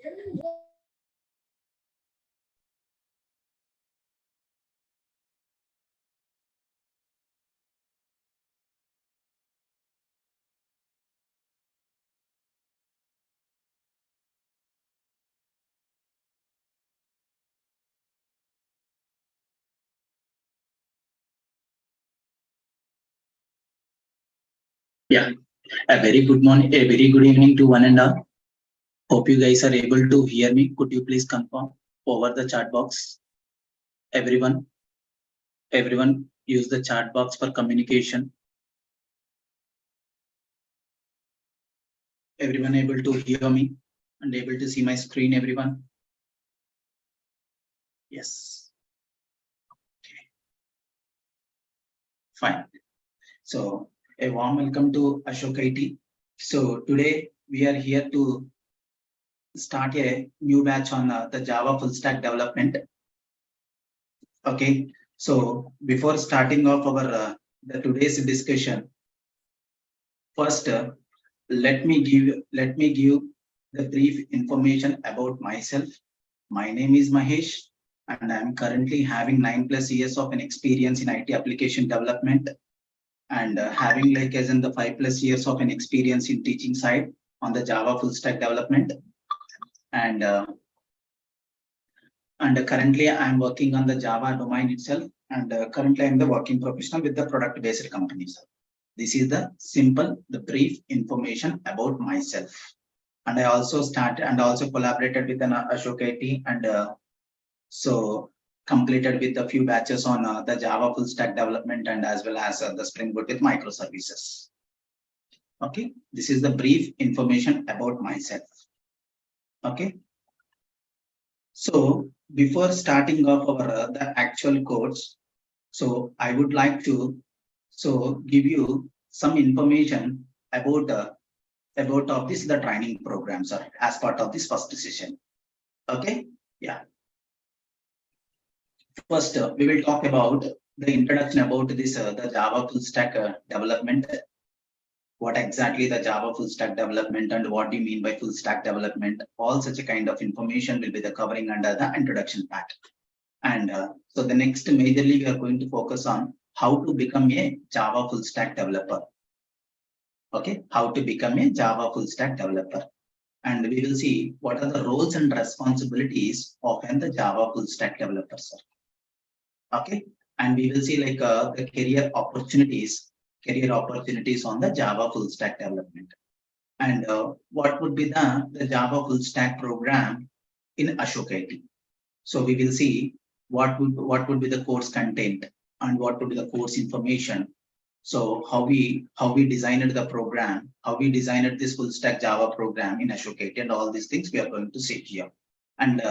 Yeah, a very good morning, a very good evening to one and all. Hope you guys are able to hear me. Could you please confirm over the chat box? Everyone use the chat box for communication. Everyone able to hear me and able to see my screen, everyone? Yes. Okay. Fine. So a warm welcome to Ashok IT. So today we are here to start a new batch on the Java full stack development. Okay, so before starting off our the today's discussion, first let me give the brief information about myself. My name is Mahesh, and I am currently having 9+ years of an experience in IT application development, and having like as in the 5+ years of an experience in teaching side on the Java full stack development, and currently I am working on the Java domain itself, and currently I am the working professional with the product based companies. This is the brief information about myself. And I also collaborated with an Ashok IT, and so completed with a few batches on the Java full stack development, and as well as the Spring Boot with microservices. Okay, this is the brief information about myself. Okay, so before starting off our the actual course, so I would like to give you some information about of this the training programs as part of this first session. Okay, yeah. First, we will talk about the introduction about this the Java full stack development. What exactly the Java full stack development, and what do you mean by full stack development? All such a kind of information will be the covering under the introduction part. And so the next majorly we are going to focus on how to become a Java full stack developer. Okay, how to become a Java full stack developer. And we will see what are the roles and responsibilities of the Java full stack developer. Okay, and we will see like the career opportunities on the Java full stack development, and what would be the Java full stack program in Ashok IT. So we will see what would be the course content and what would be the course information. So how we designed the program, how we designed this full stack Java program in Ashok IT, and all these things we are going to see here. And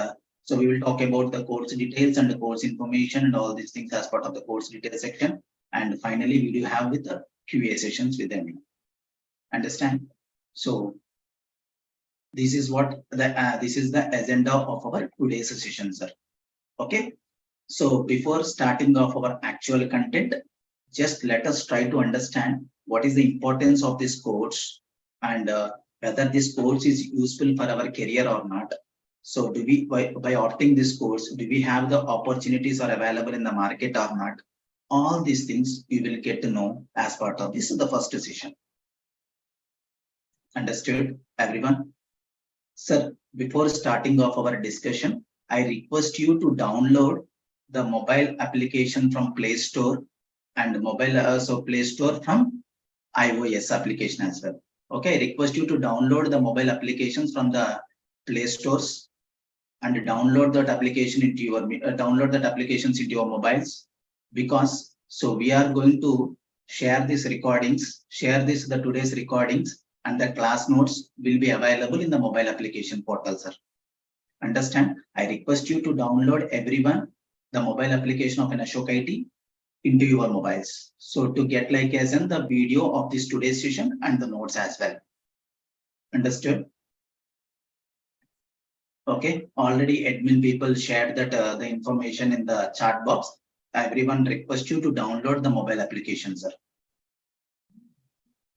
so we will talk about the course details and the course information and all these things as part of the course details section. And finally, we do have with the QA sessions with them. Understand? So this is what this is the agenda of our today's session, sir. Okay. So before starting off our actual content, just let us try to understand what is the importance of this course, and whether this course is useful for our career or not. So do we, by opting this course, do we have the opportunities are available in the market or not? All these things you will get to know as part of this is the first session. Understood, everyone? Sir, before starting off our discussion, I request you to download the mobile application from Play Store, and mobile Play Store from iOS application as well. Okay, I request you to download the mobile applications from the Play Stores and download that application into your applications into your mobiles, because so we are going to share these recordings, the today's recordings, and the class notes will be available in the mobile application portal, sir. Understand? I request you to download everyone the mobile application of an Ashok IT into your mobiles. So to get like as in the video of this today's session and the notes as well. Understood? Okay, already admin people shared that the information in the chat box. Everyone request you to download the mobile application, sir.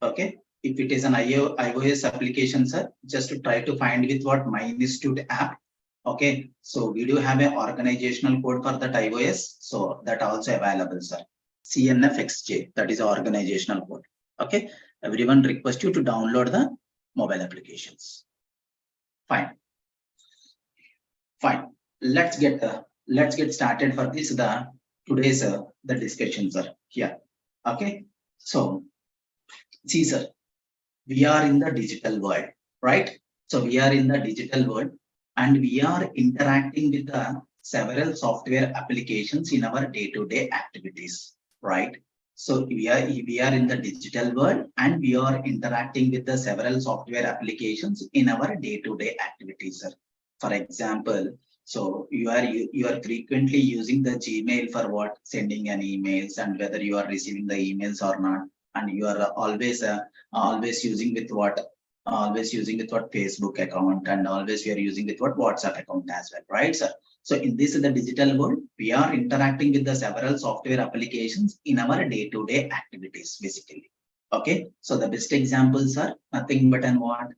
Okay, if it is an iOS application, sir, just to try to find with what My Institute app. Okay, so we do have an organizational code for that iOS, so that also available, sir. CNFXJ, that is organizational code. Okay, everyone request you to download the mobile applications. Fine. Fine. Let's get started for this today's the discussions are here. Okay, so see, sir, we are in the digital world, right? So we are in the digital world and we are interacting with the several software applications in our day-to-day activities, right? So we are in the digital world and we are interacting with the several software applications in our day-to-day activities, sir. For example, so you are frequently using the Gmail for what? Sending an emails, and whether you are receiving the emails or not, and you are always using with what? Always using with what? Facebook account, and always we are using with what? WhatsApp account as well, right, sir? So in this the digital world, we are interacting with the several software applications in our day-to-day activities, basically. Okay, so the best examples are nothing but an what?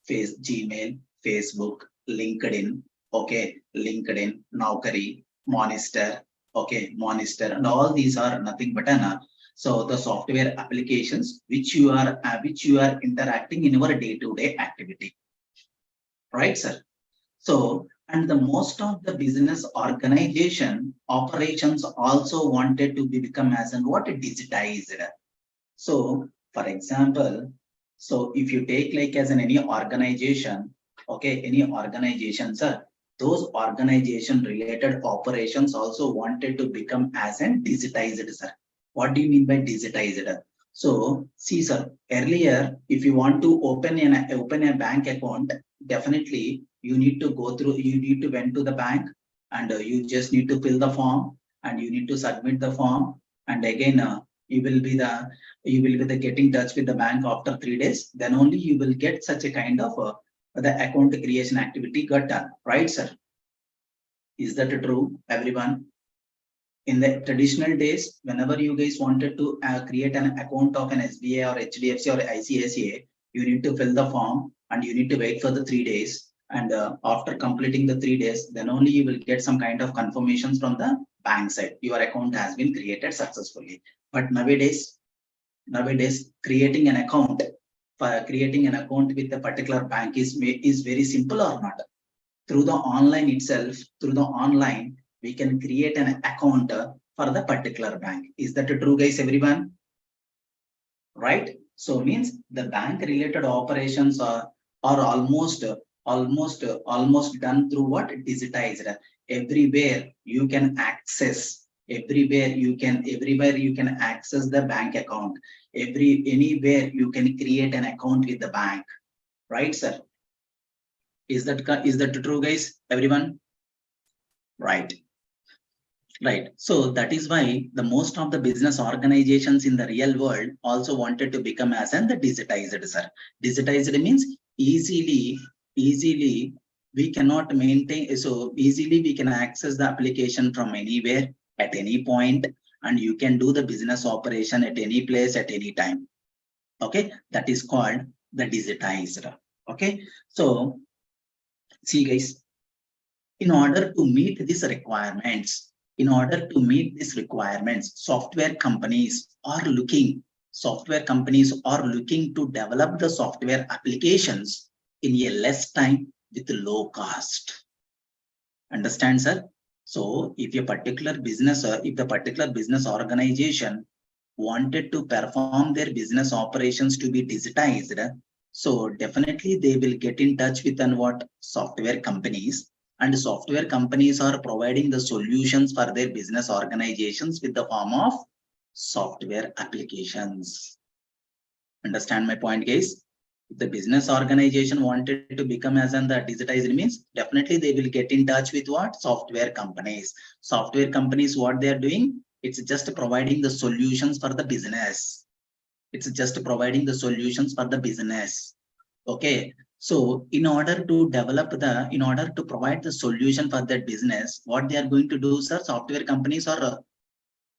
Gmail, Facebook, LinkedIn, okay, LinkedIn, Naukri, Monster, okay, Monster, and all these are nothing but an so the software applications which you are interacting in your day-to-day activity, right, sir? So, and the most of the business organization operations also wanted to become as an what? Digitized. So, for example, so if you take like as any organization, okay, any organization, sir, those organization related operations also wanted to become as an digitized, sir. What do you mean by digitized? So, see, sir, earlier, if you want to open a bank account, definitely you need to went to the bank, and you just need to fill the form, and you need to submit the form, and again you will be the getting touch with the bank after 3 days. Then only you will get such a kind of the account creation activity got done, right, sir? Is that true, everyone? In the traditional days, whenever you guys wanted to create an account of an SBI or HDFC or ICICI, you need to fill the form and you need to wait for the 3 days. And after completing the 3 days, then only you will get some kind of confirmations from the bank side. Your account has been created successfully. But nowadays, creating an account with a particular bank is very simple or not. Through the online itself, we can create an account for the particular bank. Is that true, guys, everyone? Right? So means the bank related operations are almost done through what? Digitized. Everywhere you can access the bank account. Anywhere you can create an account with the bank, right, sir? Is that true, guys, everyone? Right. So that is why the most of the business organizations in the real world also wanted to become as the digitized, sir. Digitized means easily we cannot maintain, so easily we can access the application from anywhere at any point, and you can do the business operation at any place at any time. Okay, that is called the digitized. Okay, so see, guys, in order to meet these requirements, software companies are looking to develop the software applications in a less time with low cost. Understand, sir? So if the particular business organization wanted to perform their business operations to be digitized, so definitely they will get in touch with what? Software companies. And software companies are providing the solutions for their business organizations with the form of software applications. Understand my point, guys? If the business organization wanted to become as the digitized means, definitely they will get in touch with what? Software companies. Software companies, what they are doing? It's just providing the solutions for the business. Okay. So in order to provide the solution for that business, what they are going to do, sir? Software companies are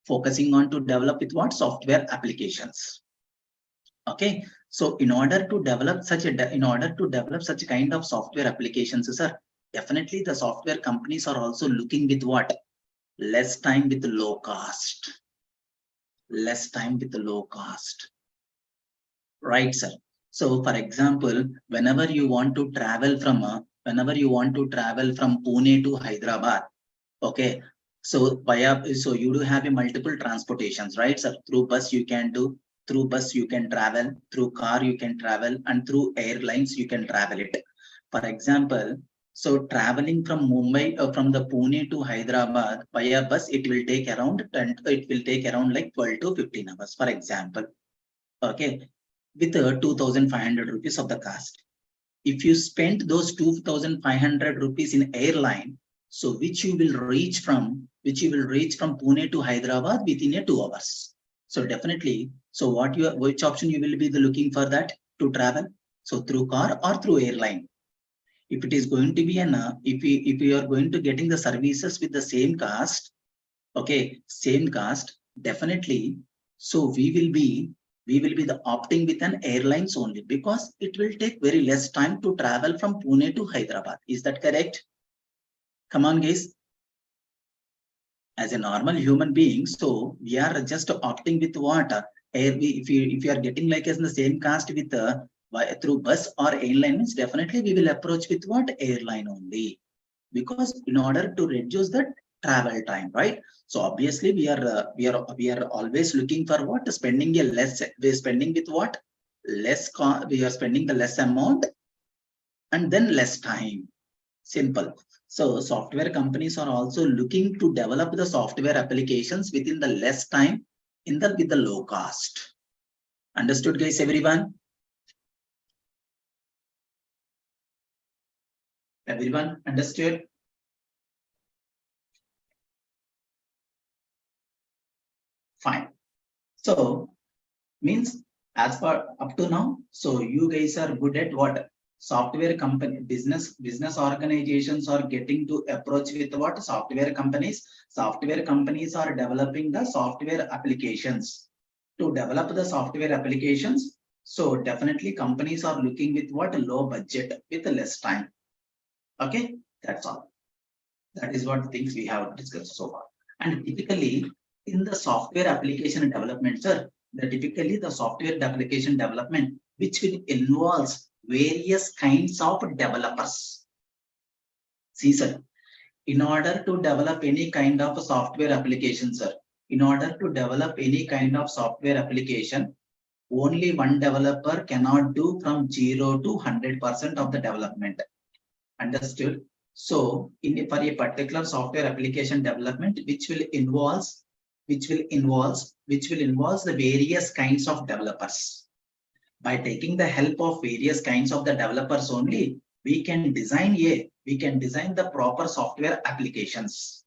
focusing on to develop with what? Software applications. Okay, so in order to develop such kind of software applications, sir, definitely the software companies are also looking with what? Less time with low cost. Less time with low cost. Right, sir. So, for example, whenever you want to travel from Pune to Hyderabad, okay. So you do have a multiple transportations, right, sir? Through bus you can do, through bus you can travel, through car you can travel, and through airlines you can travel it. For example, so traveling from Mumbai from the Pune to Hyderabad via bus, it will take around like 12 to 15 hours, for example. Okay, with 2,500 rupees of the cost. If you spend those 2,500 rupees in airline, so which you will reach from Pune to Hyderabad within a 2 hours. So definitely, so which option you will be looking for that to travel? So through car or through airline? If it is going to be if you are going to getting the services with the same cost, okay, same cost, definitely. So we will be the opting with an airlines only because it will take very less time to travel from Pune to Hyderabad. Is that correct? Come on, guys. As a normal human being, so we are just opting with what? If you are getting like as the same cost with through bus or airline, means definitely we will approach with what? Airline only. Because in order to reduce the travel time, right? So obviously we are always looking for what? Spending a less. We're spending with what? We are spending the less amount and then less time. Simple. So software companies are also looking to develop the software applications within the less time with the low cost. Understood, guys? Everyone? Everyone understood? Fine. So means as per up to now, so you guys are good at what? Software company business organizations are getting to approach with what? Software companies are developing the software applications. To develop the software applications, so definitely companies are looking with what? Low budget with less time. Okay, that's all. That is what things we have discussed so far. And typically in the software application development, sir, typically the software application development, which will involves various kinds of developers. See, sir, in order to develop any kind of software application, sir, in order to develop any kind of software application, only one developer cannot do from 0 to 100% of the development. Understood? So for a particular software application development, which will involve the various kinds of developers. By taking the help of various kinds of the developers only, we can design the proper software applications.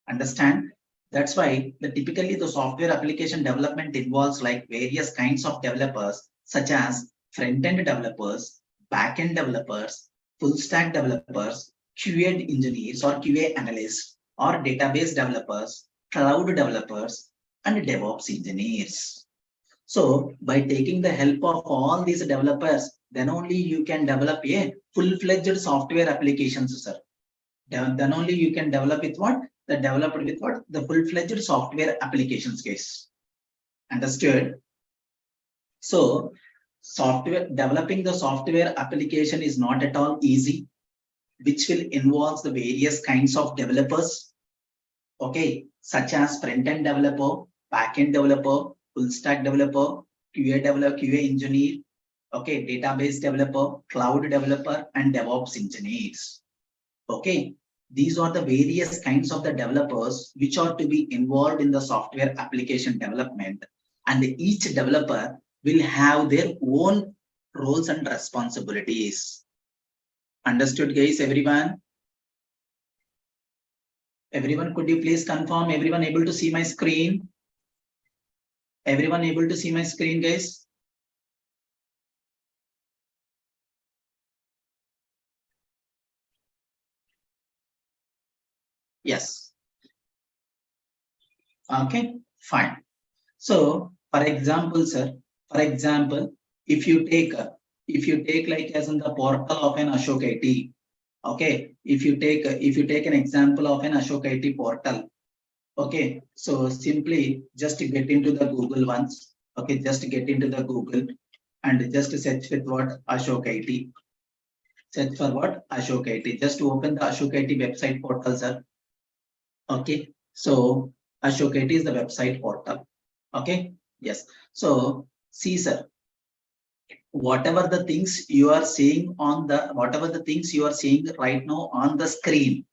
Understand? That's why typically the software application development involves like various kinds of developers, such as front-end developers, back-end developers, full stack developers, QA engineers or QA analysts, or database developers, cloud developers, and DevOps engineers. So by taking the help of all these developers, then only you can develop a full-fledged software applications, sir. Then only you can develop with what? The full-fledged software applications case. Understood? So developing the software application is not at all easy, which will involve the various kinds of developers, okay, such as front-end developer, back-end developer, full stack developer, QA engineer, okay, database developer, cloud developer, and DevOps engineers. Okay, these are the various kinds of the developers which are to be involved in the software application development, and each developer will have their own roles and responsibilities. Understood, guys? Everyone? Everyone, could you please confirm? Everyone able to see my screen? Everyone able to see my screen, guys? Yes. Okay, fine. So, for example, sir, For example, if you take like as in the portal of an Ashok IT, okay, if you take an example of an Ashok IT portal, okay, so simply just get into the Google once, okay, just get into the Google and just search with what Ashok IT. Search for what Ashok IT. Just open the Ashok IT website portal, sir. Okay, so Ashok IT is the website portal. Okay, yes. So see, sir, whatever the things you are seeing right now on the screen,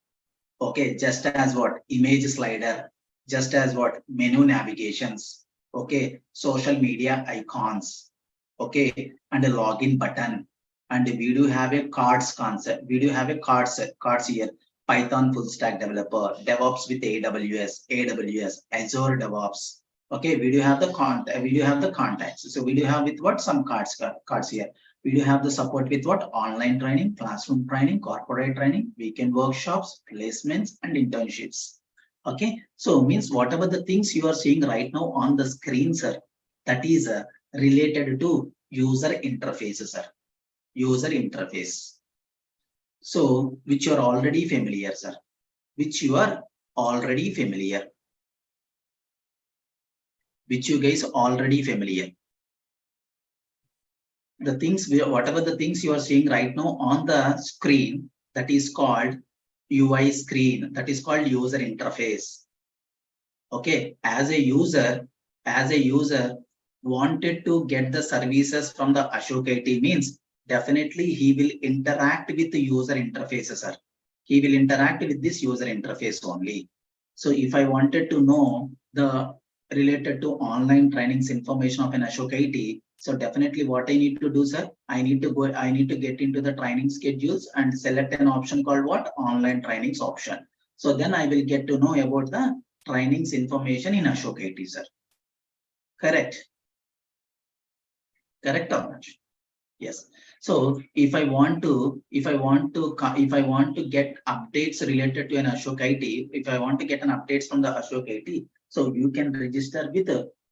okay, just as what image slider, just as what menu navigations, okay, social media icons, okay, and a login button, and we do have a cards concept, we do have a cards here, Python full stack developer, DevOps with AWS, Azure DevOps. Okay, we do have the contacts. So we do have with what some cards here. We do have the support with what online training, classroom training, corporate training, weekend workshops, placements, and internships. Okay, so means whatever the things you are seeing right now on the screen, sir, that is related to user interfaces, sir. User interface. So which you are already familiar, sir. Which you are already familiar. Which you guys already familiar. The things, whatever the things you are seeing right now on the screen, that is called UI screen, that is called user interface. Okay, as a user wanted to get the services from the Ashok IT means definitely he will interact with the user interfaces, sir. He will interact with this user interface only. So if I wanted to know the related to online trainings information of an Ashok IT, so definitely what I need to do, sir, I need to get into the training schedules and select an option called what? Online trainings option. So then I will get to know about the trainings information in Ashok IT, sir. Correct. Correct or not? Yes. So if I want to get updates related to an Ashok IT, if I want to get an updates from the Ashok IT, so you can register with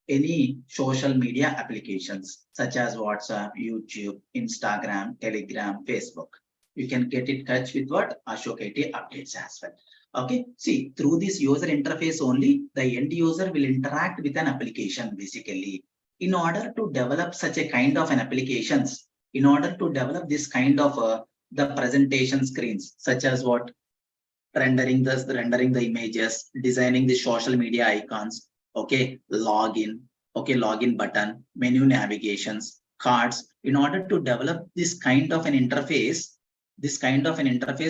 any social media applications such as WhatsApp, YouTube, Instagram, Telegram, Facebook. You can get in touch with what Ashok IT updates as well. Okay. See, through this user interface only, the end user will interact with an application basically. In order to develop such a kind of an applications, in order to develop this kind of the presentation screens, such as what rendering the images, designing the social media icons, okay, login button, menu navigations, cards. In order to develop this kind of an interface,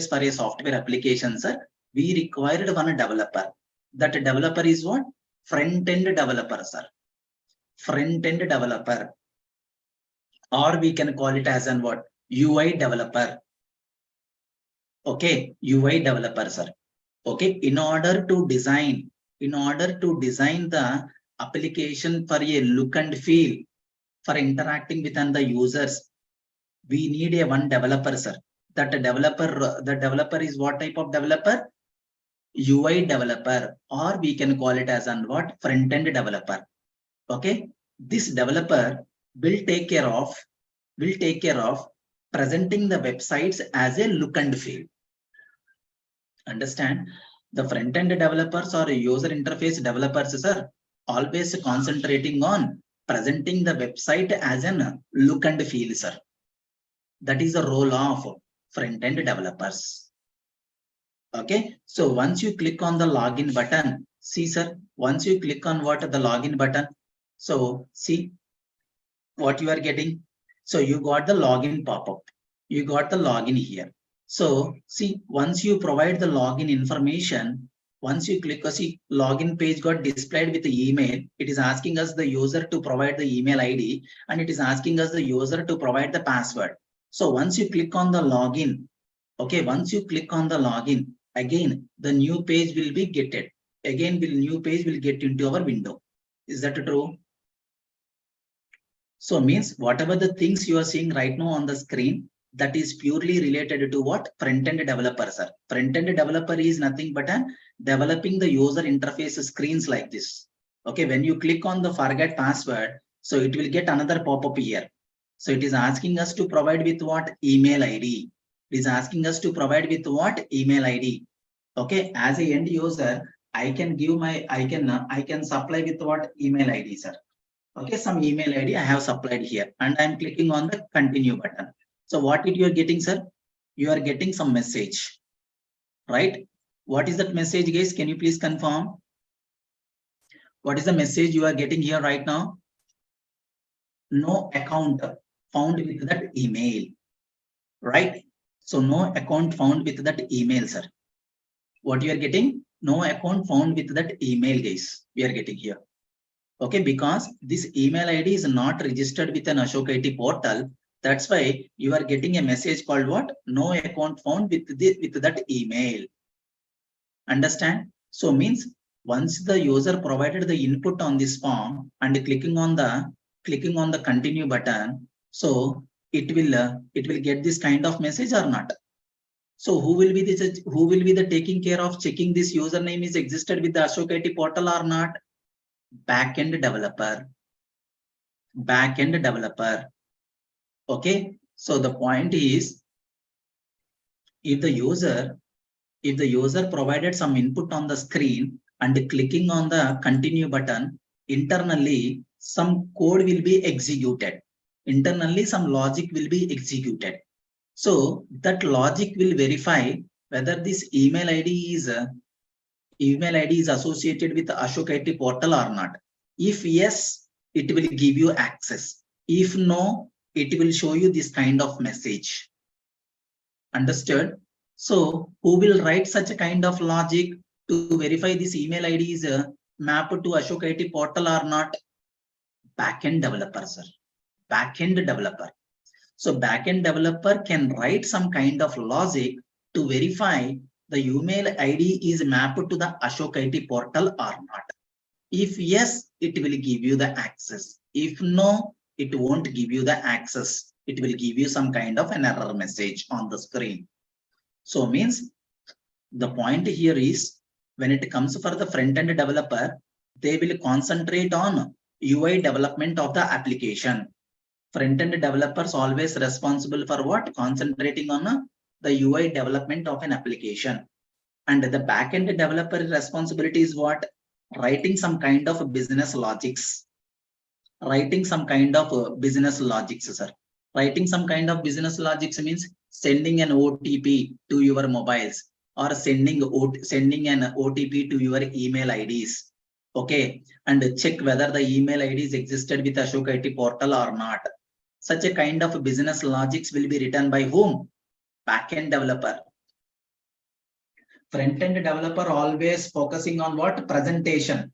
for a software application, sir, we required one developer. That developer is what? Front-end developer, sir. Front-end developer, or we can call it as an what? UI developer. Okay, UI developer, sir. Okay, in order to design the application for a look and feel, for interacting with the users, we need a one developer, sir. The developer is what type of developer? UI developer, or we can call it as an what? Front-end developer. Okay, this developer will take care of presenting the websites as a look and feel. Understand? The front-end developers or user interface developers are always concentrating on presenting the website as a look and feel, sir. That is the role of front-end developers. Okay, so once you click on the login button, see, sir, once you click on what? The login button. So see what you are getting. So you got the login pop-up. You got the login here. So see, once you provide the login information, once you click, see, login page got displayed with the email. It is asking us the user to provide the email ID, and it is asking us the user to provide the password. So once you click on the login, okay, once you click on the login, again, the new page will be getted. Again, new page will get into our window. Is that true? So means whatever the things you are seeing right now on the screen, that is purely related to what? Front-end developer, sir. Front-end developer is nothing but developing the user interface screens like this. Okay, when you click on the forget password, So it will get another pop-up here. So it is asking us to provide with what? Email ID. It is asking us to provide with what? Email ID. Okay, as a end user, I can give my, I can supply with what? Email ID, sir. Okay, some email ID I have supplied here, and I'm clicking on the continue button. So what you are getting, sir? You are getting some message, right? What is that message, guys? Can you please confirm? What is the message you are getting here right now? No account found with that email, right? So no account found with that email, sir. What you are getting? No account found with that email, guys. We are getting here. Okay, because this email ID is not registered with an Ashok IT portal. That's why you are getting a message called what? No account found with that email. Understand? So means once the user provided the input on this form and clicking on the continue button, so it will get this kind of message or not. So who will be the taking care of checking this username is existed with the Ashok IT portal or not? Backend developer. Okay, so the point is, if the user provided some input on the screen and clicking on the continue button, internally some code will be executed. Internally some logic will be executed. So that logic will verify whether this email ID is associated with the Ashok IT portal or not. If yes, it will give you access. If no, it will show you this kind of message. Understood? So who will write such a kind of logic to verify this email ID is mapped to Ashok IT portal or not? Backend developer, sir. Backend developer. So backend developer can write some kind of logic to verify the email ID is mapped to the Ashok IT portal or not. If yes, it will give you the access. If no, it won't give you the access. It will give you some kind of an error message on the screen. So means the point here is, when it comes for the front-end developer, they will concentrate on UI development of the application. Front-end developers always responsible for what? Concentrating on the UI development of an application. And the back-end developer responsibility is what? Writing some kind of business logics. Writing some kind of business logics, sir. Writing some kind of business logics means sending an OTP to your mobiles or sending an OTP to your email IDs. Okay, and check whether the email IDs existed with Ashok IT portal or not. Such a kind of business logics will be written by whom? Backend developer. Front-end developer always focusing on what? Presentation,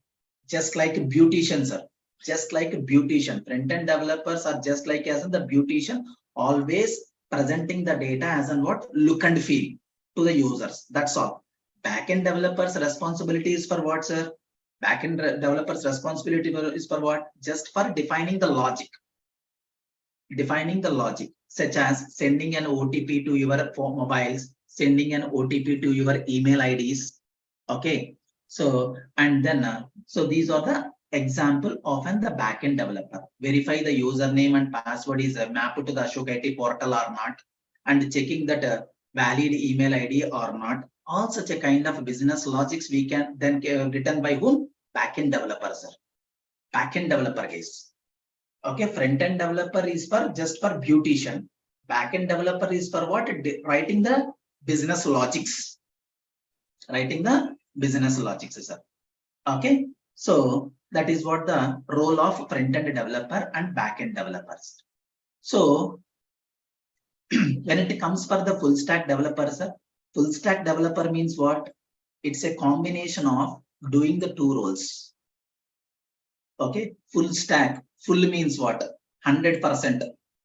just like a beautician, sir. Just like a beautician. Front-end developers are just like as the beautician, always presenting the data as an what? Look and feel to the users. That's all. Backend developers' responsibility is for what, sir? Backend developers' responsibility is for what? Just for defining the logic. Defining the logic, such as sending an OTP to your mobiles, sending an OTP to your email IDs. Okay, so and then so these are the example of the backend developer. Verify the username and password is mapped to the Ashok IT portal or not, and checking that valid email ID or not. All such a kind of business logics we can then written by whom? Backend developer, sir. Backend developer, guys. Okay, front-end developer is for just for beautician. Back-end developer is for what? Writing the business logics. Writing the business logics, sir. Okay, so that is what the role of front-end developer and back-end developers. So when it comes for the full stack developer, sir, full stack developer means what? It's a combination of doing the two roles. Okay, full stack. Full means what? 100%.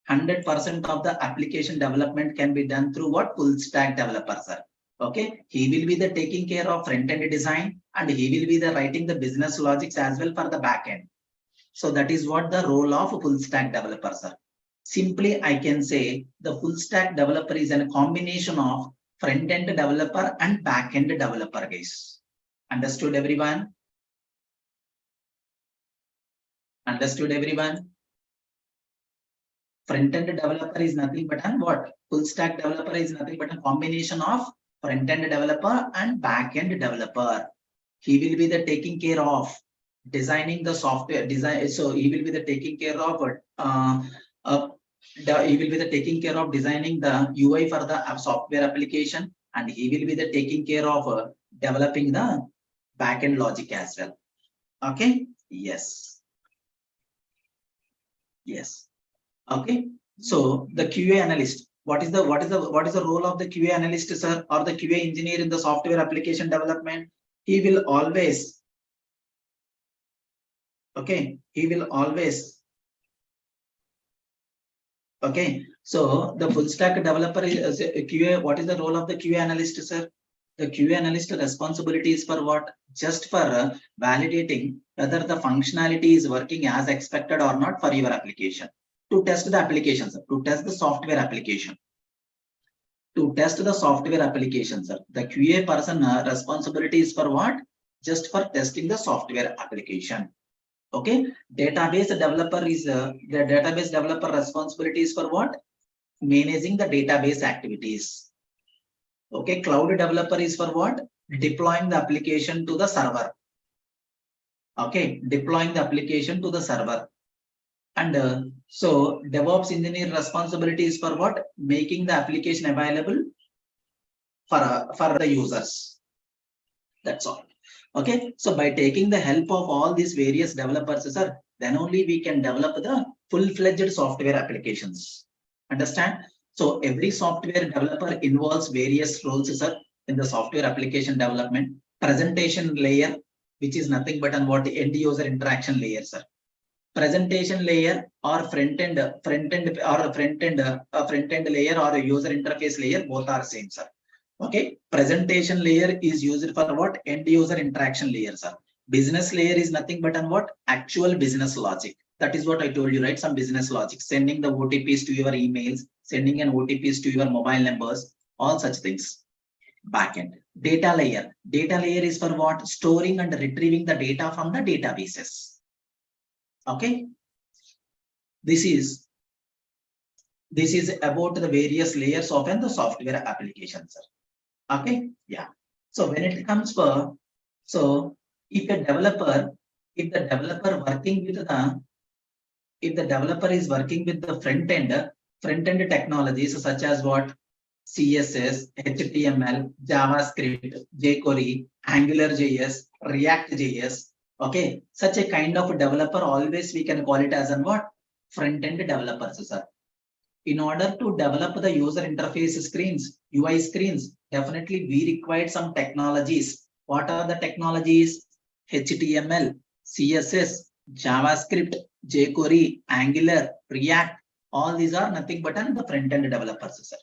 100% of the application development can be done through what? Full stack developer, sir. Okay, he will be the taking care of front-end design and he will be the writing the business logics as well for the back-end. So that is what the role of full stack developer, sir. Simply, I can say the full stack developer is a combination of front-end developer and back-end developer, guys. Understood, everyone? Understood, everyone? Front-end developer is nothing but an what? Full stack developer is nothing but a combination of front-end developer and back-end developer. He will be the taking care of designing the software design. So he will be the taking care of he will be the taking care of designing the UI for the software application, and he will be the taking care of developing the backend logic as well. Okay. Yes. Yes. Okay. So the QA analyst. What is the role of the QA analyst, sir, or the QA engineer in the software application development? He will always. Okay. He will always. Okay, so the full stack developer is QA. What is the role of the QA analyst, sir? The QA analyst responsibility is for what? Just for validating whether the functionality is working as expected or not for your application. To test the application, sir. To test the software application. To test the software application, sir. The QA person responsibility is for what? Just for testing the software application. Okay, database developer is the database developer responsibilities for what? Managing the database activities. Okay, cloud developer is for what? Deploying the application to the server. Okay, deploying the application to the server. And so DevOps engineer responsibility is for what? Making the application available for the users. That's all. Okay, so by taking the help of all these various developers, sir, then only we can develop the full-fledged software applications. Understand? So every software developer involves various roles, sir, in the software application development. Presentation layer, which is nothing but on what the end user interaction layer, sir. Presentation layer or front-end layer or a user interface layer, both are same, sir. Okay, presentation layer is used for what? End user interaction layer, sir. Business layer is nothing but on what? Actual business logic. That is what I told you, right? Some business logic, sending the OTPs to your emails, sending an OTPs to your mobile numbers, all such things. Backend. Data layer. Data layer is for what? Storing and retrieving the data from the databases. Okay. This is about the various layers of the software application, sir. Okay, yeah. So when it comes for, so if the developer is working with the front end technologies such as what? CSS, HTML, JavaScript, jQuery, AngularJS, React.js. Okay, such a kind of developer, always we can call it as an what? Front end developers, sir. In order to develop the user interface screens, UI screens, definitely we require some technologies. What are the technologies? HTML, CSS, JavaScript, jQuery, Angular, React. All these are nothing but the front-end developers, sir.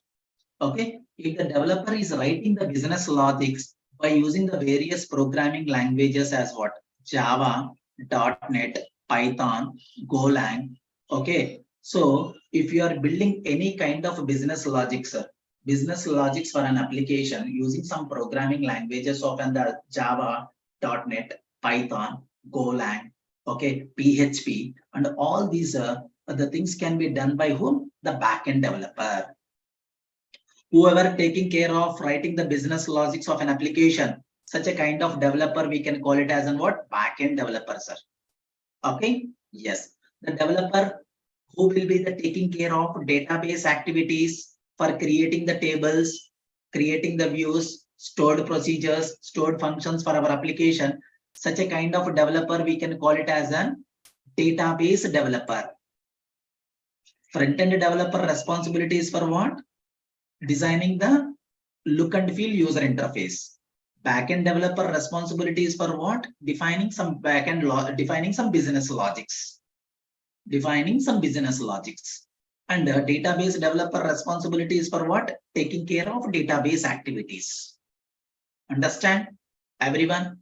Okay, if the developer is writing the business logics by using the various programming languages as what? Java, .NET, Python, Golang. Okay, so if you are building any kind of business logic, sir, business logics for an application using some programming languages of the Java, .NET, Python, Golang, okay, PHP, and all these the things can be done by whom? The backend developer. Whoever taking care of writing the business logics of an application, such a kind of developer, we can call it as an what? Backend developer, sir. Okay, yes, the developer who will be the taking care of database activities for creating the tables, creating the views, stored procedures, stored functions for our application. Such a kind of developer, we can call it as an database developer. Front-end developer responsibilities for what? Designing the look and feel user interface. Backend developer responsibilities for what? Defining some defining some business logics. And database developer responsibilities for what? Taking care of database activities. Understand, everyone?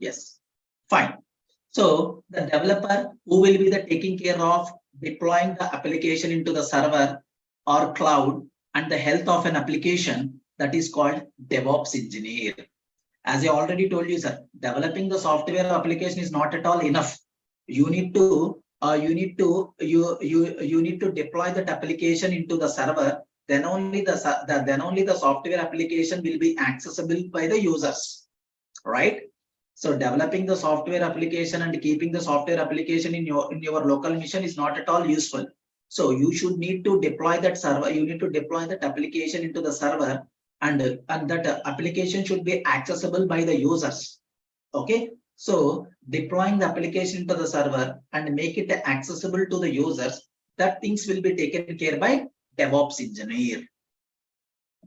Yes, fine. So the developer who will be the taking care of deploying the application into the server or cloud and the health of an application, that is called DevOps engineer. As I already told you, sir, developing the software application is not at all enough. You need to you need to deploy that application into the server. Then only the software application will be accessible by the users, right? So developing the software application and keeping the software application in your local machine is not at all useful. So you should need to deploy that server. You need to deploy that application into the server, and that application should be accessible by the users. Okay. So deploying the application to the server and make it accessible to the users, that things will be taken care by DevOps engineer.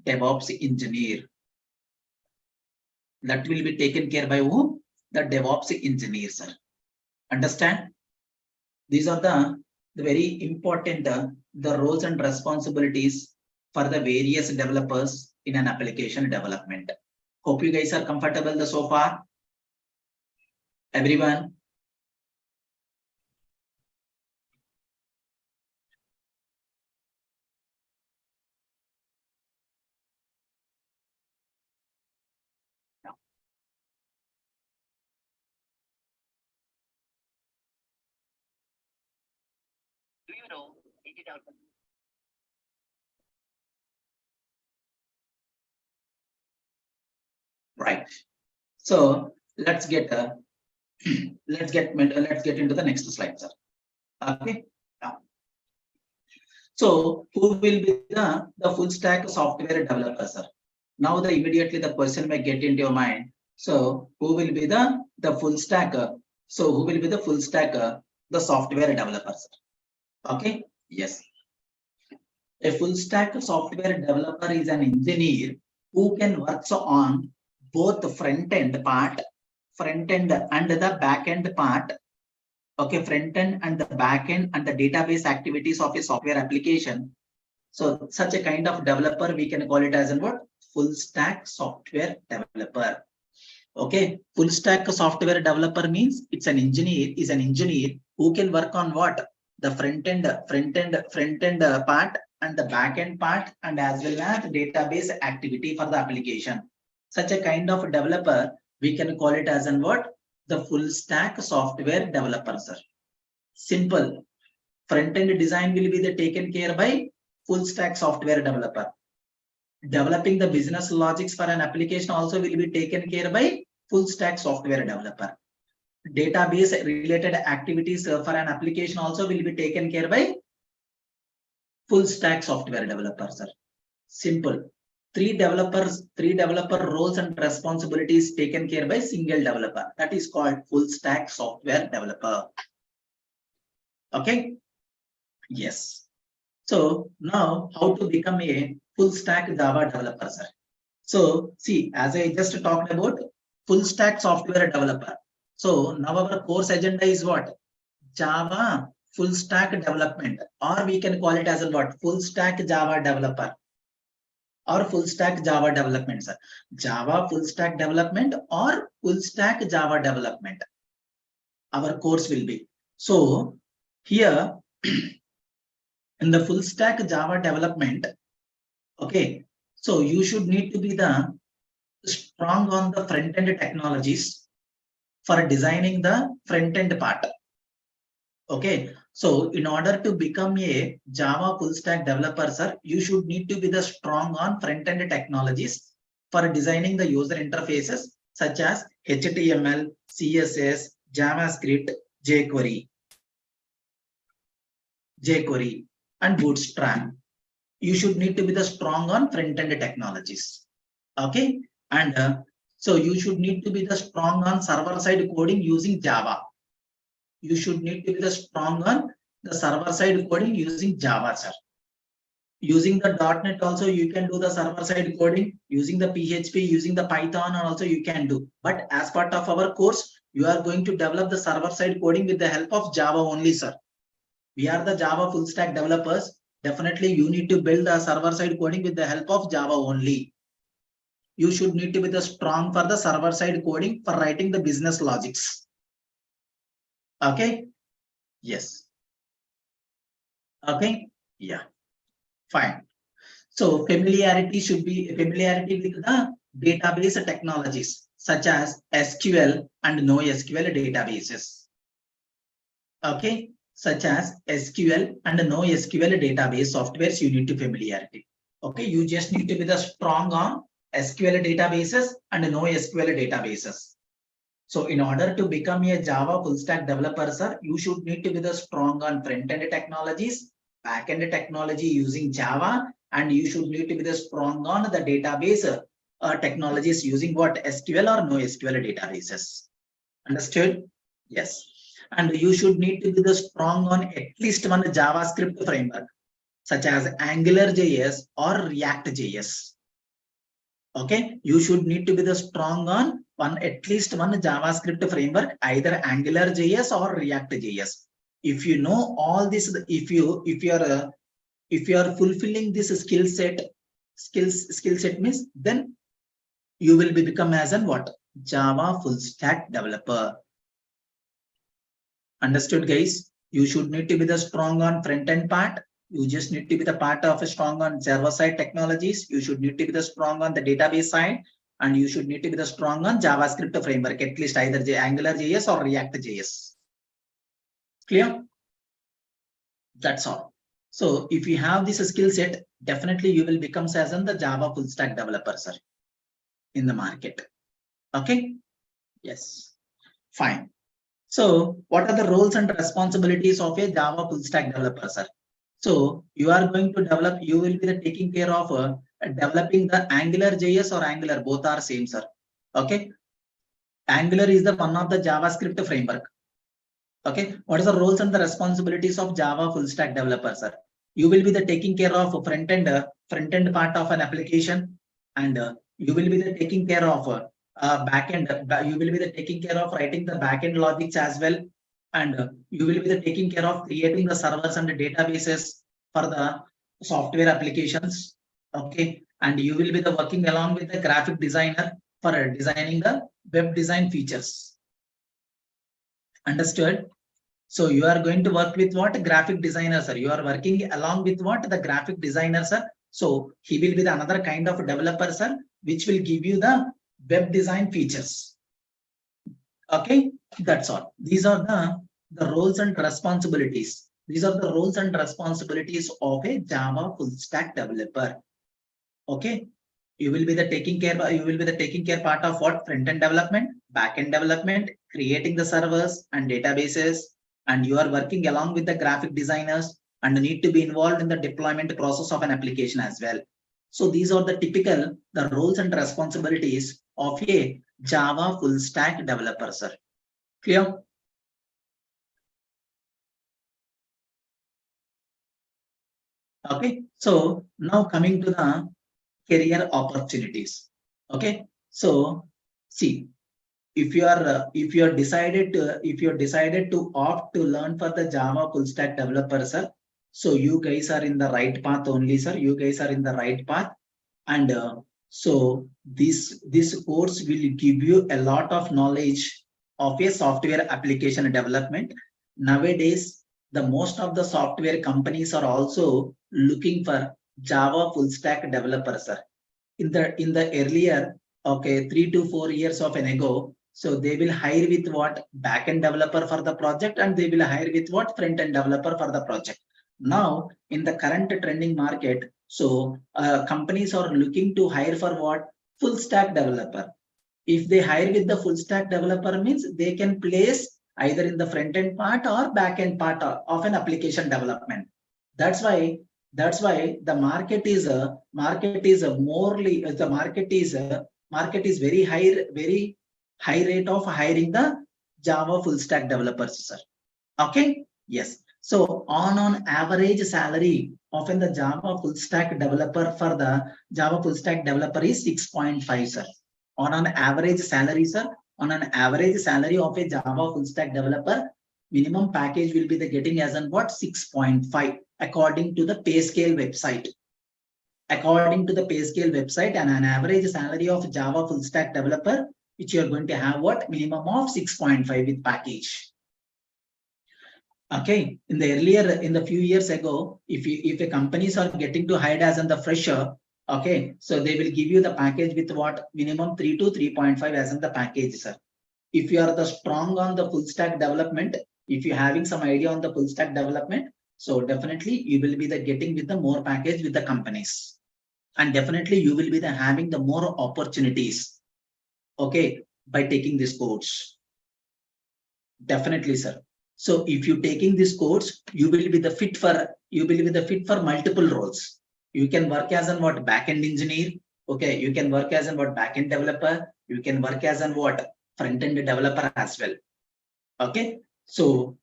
DevOps engineer. That will be taken care by whom? The DevOps engineers, sir. Understand? These are the very important the roles and responsibilities for the various developers in an application development. Hope you guys are comfortable so far. Everyone. Do you know digital? Right. So let's get let's get into the next slide, sir. Okay. Yeah. So who will be the full stack software developer, sir? Now immediately the question may get into your mind. So who will be the full stack? So who will be the full stack the software developer, sir? Okay. Yes. A full stack software developer is an engineer who can work on both the front end part, front end and the back end part. Okay, front end and the back end and the database activities of a software application. So such a kind of developer, we can call it as a what? Full stack software developer. Okay, full stack software developer means it's an engineer who can work on what? The front end part and the back end part, and as well as database activity for the application. Such a kind of developer, we can call it as an what? The full stack software developer, sir. Simple. Front end design will be taken care by full stack software developer. Developing the business logics for an application also will be taken care by full stack software developer. Database related activities for an application also will be taken care by full stack software developer, sir. Simple. Three developer roles and responsibilities taken care by single developer. That is called full stack software developer. Okay. Yes. So now how to become a full stack Java developer, sir? So see, as I just talked about full stack software developer. So now our course agenda is what? Java full stack development, or we can call it as a what? Full stack Java developer or full stack Java development, sir. Java full stack development or full stack Java development. Our course will be. So here in the full stack Java development, okay, so you should need to be the strong on the front end technologies for designing the front end part. Okay, so in order to become a Java full stack developer, sir, you should need to be the strong on front end technologies for designing the user interfaces such as HTML, CSS, JavaScript, jQuery, and Bootstrap. You should need to be the strong on front end technologies. Okay, and so you should need to be the strong on server side coding using Java. You should need to be the strong on the server side coding using Java, sir. Using the .NET also you can do the server side coding, using the PHP, using the Python, and also you can do. But as part of our course, you are going to develop the server side coding with the help of Java only, sir. We are the Java full stack developers. Definitely you need to build the server side coding with the help of Java only. You should need to be the strong for the server side coding for writing the business logics. Okay. Yes. Okay. Yeah. Fine. So familiarity should be familiarity with the database technologies such as SQL and NoSQL databases. Okay, such as SQL and NoSQL database softwares you need to familiarity. Okay, you just need to be the strong on SQL databases and NoSQL databases. So in order to become a Java full stack developer, sir, you should need to be the strong on front-end technologies, back-end technology using Java, and you should need to be the strong on the database technologies using what SQL or NoSQL databases. Understood? Yes. And you should need to be the strong on at least one JavaScript framework, such as AngularJS or React.js. Okay, you should need to be the strong on at least one JavaScript framework, either AngularJS or React.js. If you know all this, if you are fulfilling this skill set means, then you will become as an what? Java full stack developer. Understood, guys? You should need to be the strong on front end part. You just need to be the part of a strong on server side technologies. You should need to be the strong on the database side, and you should need to be the strong on JavaScript framework, at least either AngularJS or React.js. Clear? That's all. So if you have this skill set, definitely you will become as the Java full stack developer, sir, in the market. Okay? Yes. Fine. So what are the roles and responsibilities of a Java full stack developer, sir? So you are going to develop, you will be taking care of developing the AngularJS or Angular, both are same, sir. Okay. Angular is the one of the JavaScript framework. Okay. What is the roles and the responsibilities of Java full stack developer, sir? You will be taking care of front end part of an application, and you will be taking care of backend. You will be taking care of writing the backend logics as well, and you will be taking care of creating the servers and the databases for the software applications. Okay, and you will be working along with the graphic designer for designing the web design features. Understood? So you are going to work with what? Graphic designer, sir. You are working along with what? The graphic designer, sir. So he will be the another kind of developer, sir, which will give you the web design features. Okay, that's all. These are the roles and responsibilities. These are the roles and responsibilities of a Java full stack developer. Okay, you will be taking care part of what? Front end development, back end development, creating the servers and databases, and you are working along with the graphic designers and need to be involved in the deployment process of an application as well. So these are the roles and responsibilities of a Java full stack developer, sir. Clear? Okay, so now coming to the career opportunities. Okay, so see, if you are decided to opt to learn for the Java full stack developer, sir, so you guys are in the right path only, sir. You guys are in the right path, and so this course will give you a lot of knowledge of a software application development. Nowadays, the most of the software companies are also looking for Java full stack developers, sir. In the earlier, okay, 3 to 4 years of an ago, so they will hire with what? Backend developer for the project, and they will hire with what? Front end developer for the project. Now in the current trending market, so companies are looking to hire for what? Full stack developer. If they hire with the full stack developer, means they can place either in the front end part or back end part of an application development. That's why the market is very high rate of hiring the Java full stack developers, sir. Okay, yes. So on average salary of the Java full stack developer for the Java full stack developer is 6.5, sir. On an average salary, sir, on an average salary of a Java full stack developer, minimum package will be getting as an what? 6.5 according to the pay scale website. According to the pay scale website, and an average salary of Java full stack developer, which you are going to have what? Minimum of 6.5 with package. Okay, in the few years ago, if a companies are getting to hire as the fresher, okay, so they will give you the package with what minimum 3 to 3.5 as in the package, sir. If you are the strong on the full stack development, if you having some idea on the full stack development, so definitely you will be the getting with the more package with the companies, and definitely you will be the having the more opportunities, okay, by taking this course. Definitely, sir. So if you taking this course, you will be the fit for multiple roles. You can work as an what backend engineer. Okay, you can work as an what backend developer. You can work as an what front-end developer as well. Okay, so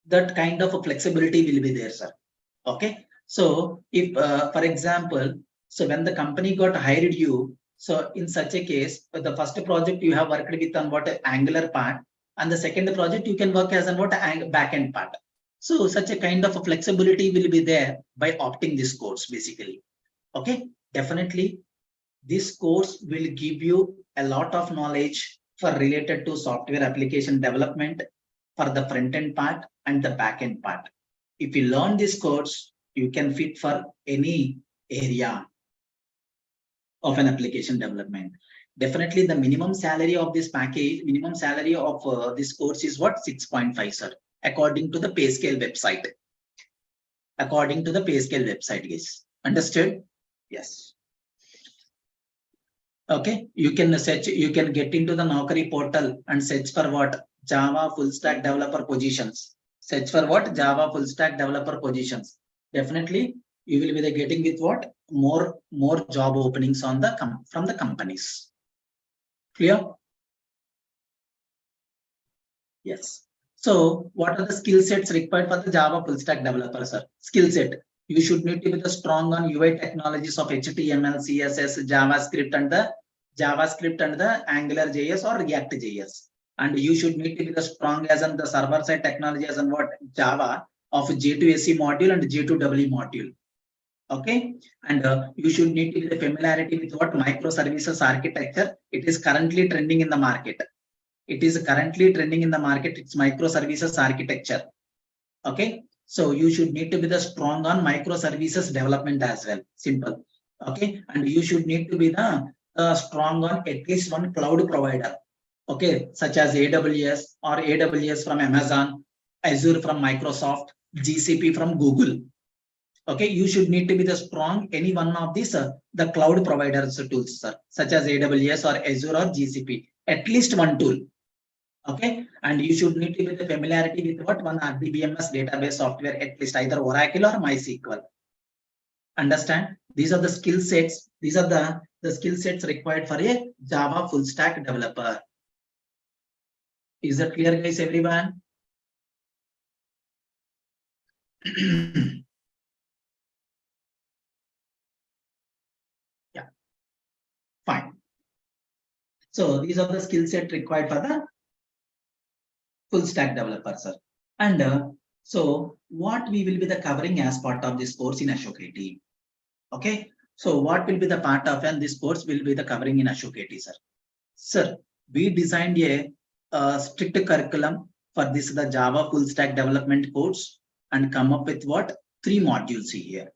that kind of a flexibility will be there, sir. Okay, so if for example, so when the company got hired you, so in such a case, the first project you have worked with on what Angular part, and the second project you can work as on what backend part. So such a kind of a flexibility will be there by opting this course basically. Okay, definitely this course will give you a lot of knowledge for related to software application development for the front end part and the back end part. If you learn this course, you can fit for any area of an application development. Definitely the minimum salary of this package, minimum salary of this course is what 6.5, sir, according to the pay scale website. According to the pay scale website, guys. Understood? Yes. Okay, you can search, you can get into the Naukri portal and search for what Java full stack developer positions. Search for what Java full stack developer positions. Definitely, you will be getting with what more job openings on the from the companies. Clear? Yes. So, what are the skill sets required for the Java full stack developer, sir? Skill set. You should need to be the strong on UI technologies of HTML, CSS, JavaScript, and the Angular JS or React JS. And you should need to be the strong as on the server side technology as on what Java of J2SE module and J2EE module. Okay, and you should need to be the familiarity with what microservices architecture. It is currently trending in the market. It is currently trending in the market. It's microservices architecture. Okay, so you should need to be the strong on microservices development as well. Simple. Okay, and you should need to be the strong on at least one cloud provider. Okay, such as AWS or AWS from Amazon, Azure from Microsoft, GCP from Google. Okay, you should need to be the strong any one of these the cloud providers tools, sir, such as AWS or Azure or GCP. At least one tool. Okay, and you should need to be the familiarity with what one RDBMS database software, at least either Oracle or MySQL. Understand? These are the skill sets. These are the skill sets required for a Java full stack developer. Is that clear, guys, everyone? Yeah, fine. So these are the skill set required for the full stack developer, sir. And so what we will be the covering as part of this course in Ashok IT. Okay, so what will be the part of and this course will be the covering in Ashok IT, sir. Sir, we designed a strict curriculum for this the Java full stack development course and come up with what 3 modules here.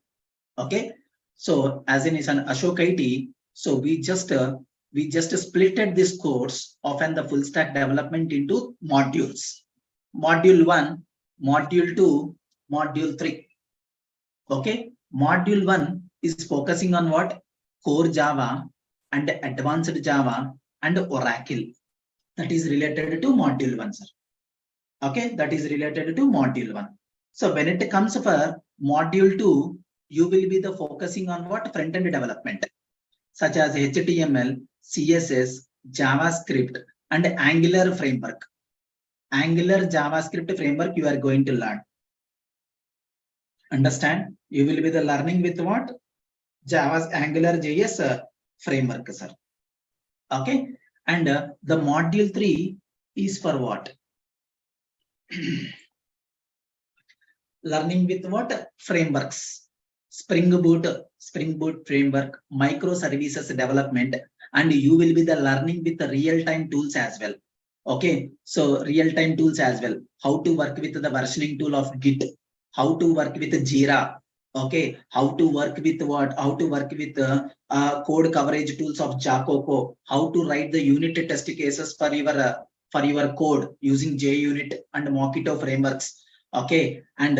Okay, so as in is an Ashok IT, so we just splitted this course of and the full stack development into modules. Module 1, module 2, module 3. Okay, module 1 is focusing on what core Java and advanced Java and Oracle. That is related to module 1, sir. Okay, that is related to module 1. So when it comes for module 2, you will be the focusing on what front-end development, such as HTML, CSS, JavaScript, and Angular framework. Angular JavaScript framework you are going to learn. Understand? You will be the learning with what? Java's Angular JS framework, sir. Okay, and the module 3 is for what? Learning with what? Frameworks. Spring Boot framework, microservices development, and you will be the learning with the real-time tools as well. Okay, so real-time tools as well. How to work with the versioning tool of Git, how to work with Jira. Okay, how to work with what? How to work with code coverage tools of Jacopo. How to write the unit test cases for your code using JUnit and Mockito frameworks. Okay, and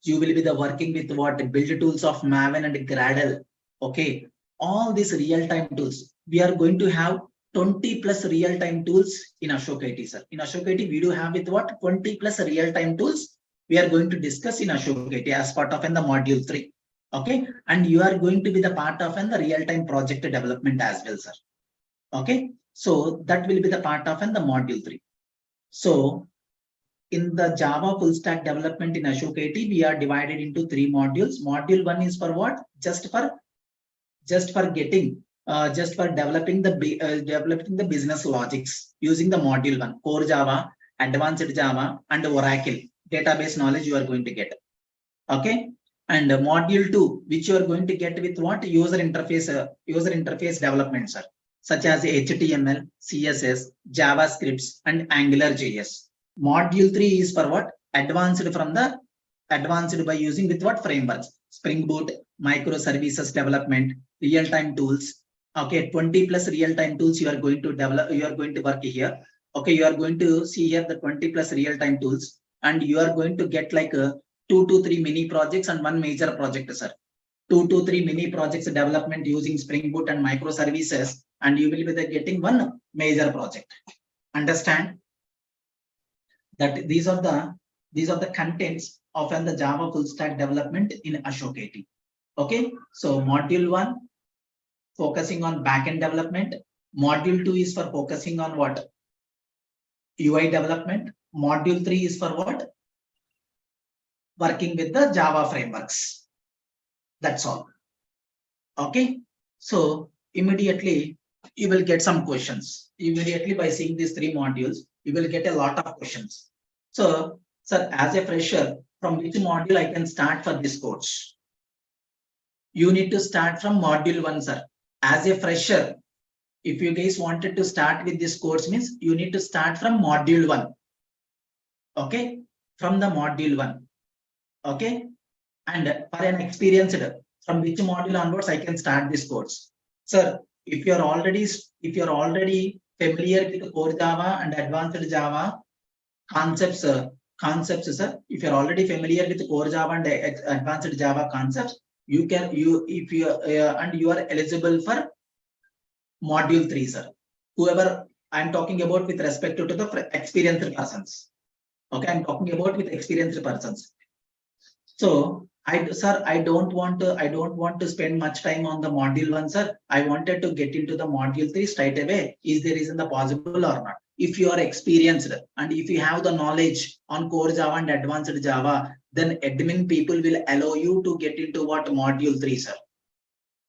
you will be the working with what build tools of Maven and Gradle. Okay, all these real-time tools. We are going to have 20 plus real-time tools in Ashok IT, sir. In Ashok IT, we do have with what 20 plus real-time tools we are going to discuss in Ashok IT as part of in the module 3. Okay, and you are going to be the part of in the real-time project development as well, sir. Okay, so that will be the part of in the module 3. So in the Java full stack development in Ashok IT, we are divided into 3 modules. Module 1 is for what? Just for getting just for developing the business logics using the module 1 core Java, advanced Java, and Oracle database knowledge you are going to get. Okay, and module 2 which you are going to get with what user interface development, sir, such as HTML, CSS, JavaScripts, and Angular JS. Module 3 is for what advanced by using with what frameworks, Spring Boot, microservices development, real-time tools. Okay, 20 plus real-time tools you are going to develop, you are going to work here. Okay, you are going to see here the 20 plus real-time tools, and you are going to get like 2 to 3 mini projects and 1 major project, sir. 2 to 3 mini projects development using Spring Boot and microservices, and you will be getting 1 major project. Understand that these are the contents of the Java full stack development in Ashok IT. Okay, so module 1 focusing on backend development. Module 2 is for focusing on what? UI development. Module 3 is for what? Working with the Java frameworks. That's all. Okay, so immediately you will get some questions. Immediately by seeing these 3 modules, you will get a lot of questions. So, sir, as a fresher, from which module I can start for this course? You need to start from module 1, sir. As a fresher, if you guys wanted to start with this course, means you need to start from module 1. Okay, from the module 1. Okay, and for an experienced, from which module onwards I can start this course? Sir, if you're already familiar with core Java and advanced Java concepts, sir, if you're already familiar with core Java and advanced Java concepts, you are eligible for module 3, sir. Whoever I'm talking about with respect to the experienced persons. Okay, I'm talking about with experienced persons. So I don't want to spend much time on the module 1, sir. I wanted to get into the module 3 straight away. Is there isn't the possible or not? If you are experienced and if you have the knowledge on core Java and advanced Java, then admin people will allow you to get into what module 3, sir.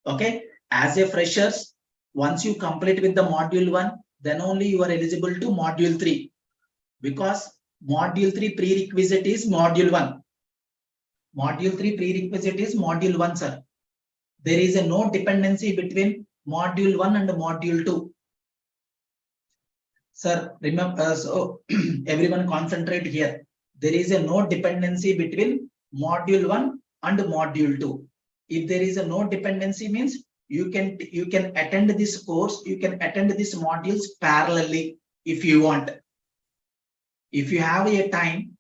Okay, as a freshers, once you complete with the module 1, then only you are eligible to module 3, because module 3 prerequisite is module 1. Module 3 prerequisite is module 1, sir. There is a no dependency between module 1 and module 2. Sir, remember, so everyone concentrate here. There is a no dependency between module 1 and module 2. If there is a no dependency, means you can attend this course, you can attend these modules parallelly if you want. If you have a time,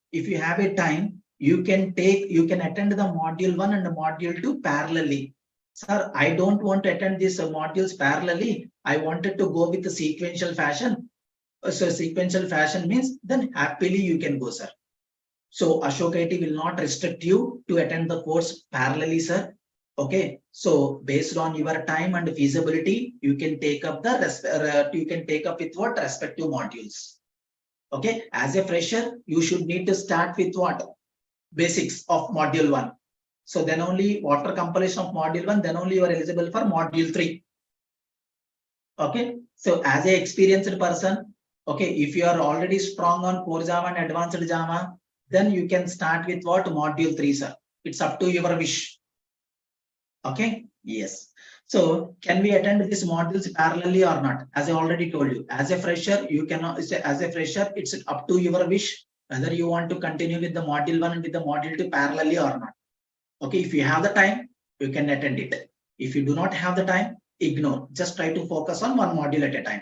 you can attend the module 1 and module 2 parallelly. Sir, I don't want to attend these modules parallelly. I wanted to go with the sequential fashion. So sequential fashion means then happily you can go, sir. So Ashok IT will not restrict you to attend the course parallelly, sir. Okay, so based on your time and feasibility, you can take up with what respective modules. Okay, as a fresher, you should need to start with what? Basics of module 1. So then only after completion of module 1, then only you are eligible for module 3. Okay, so as a experienced person, okay, if you are already strong on core Java and advanced Java, then you can start with what? Module 3, sir. It's up to your wish. Okay, Yes. So can we attend these modules parallelly or not? As I already told you, as a fresher, you cannot, as a fresher, it's up to your wish whether you want to continue with the module 1 and with the module 2 parallelly or not. Okay, if you have the time, you can attend it. If you do not have the time, ignore. Just try to focus on one module at a time.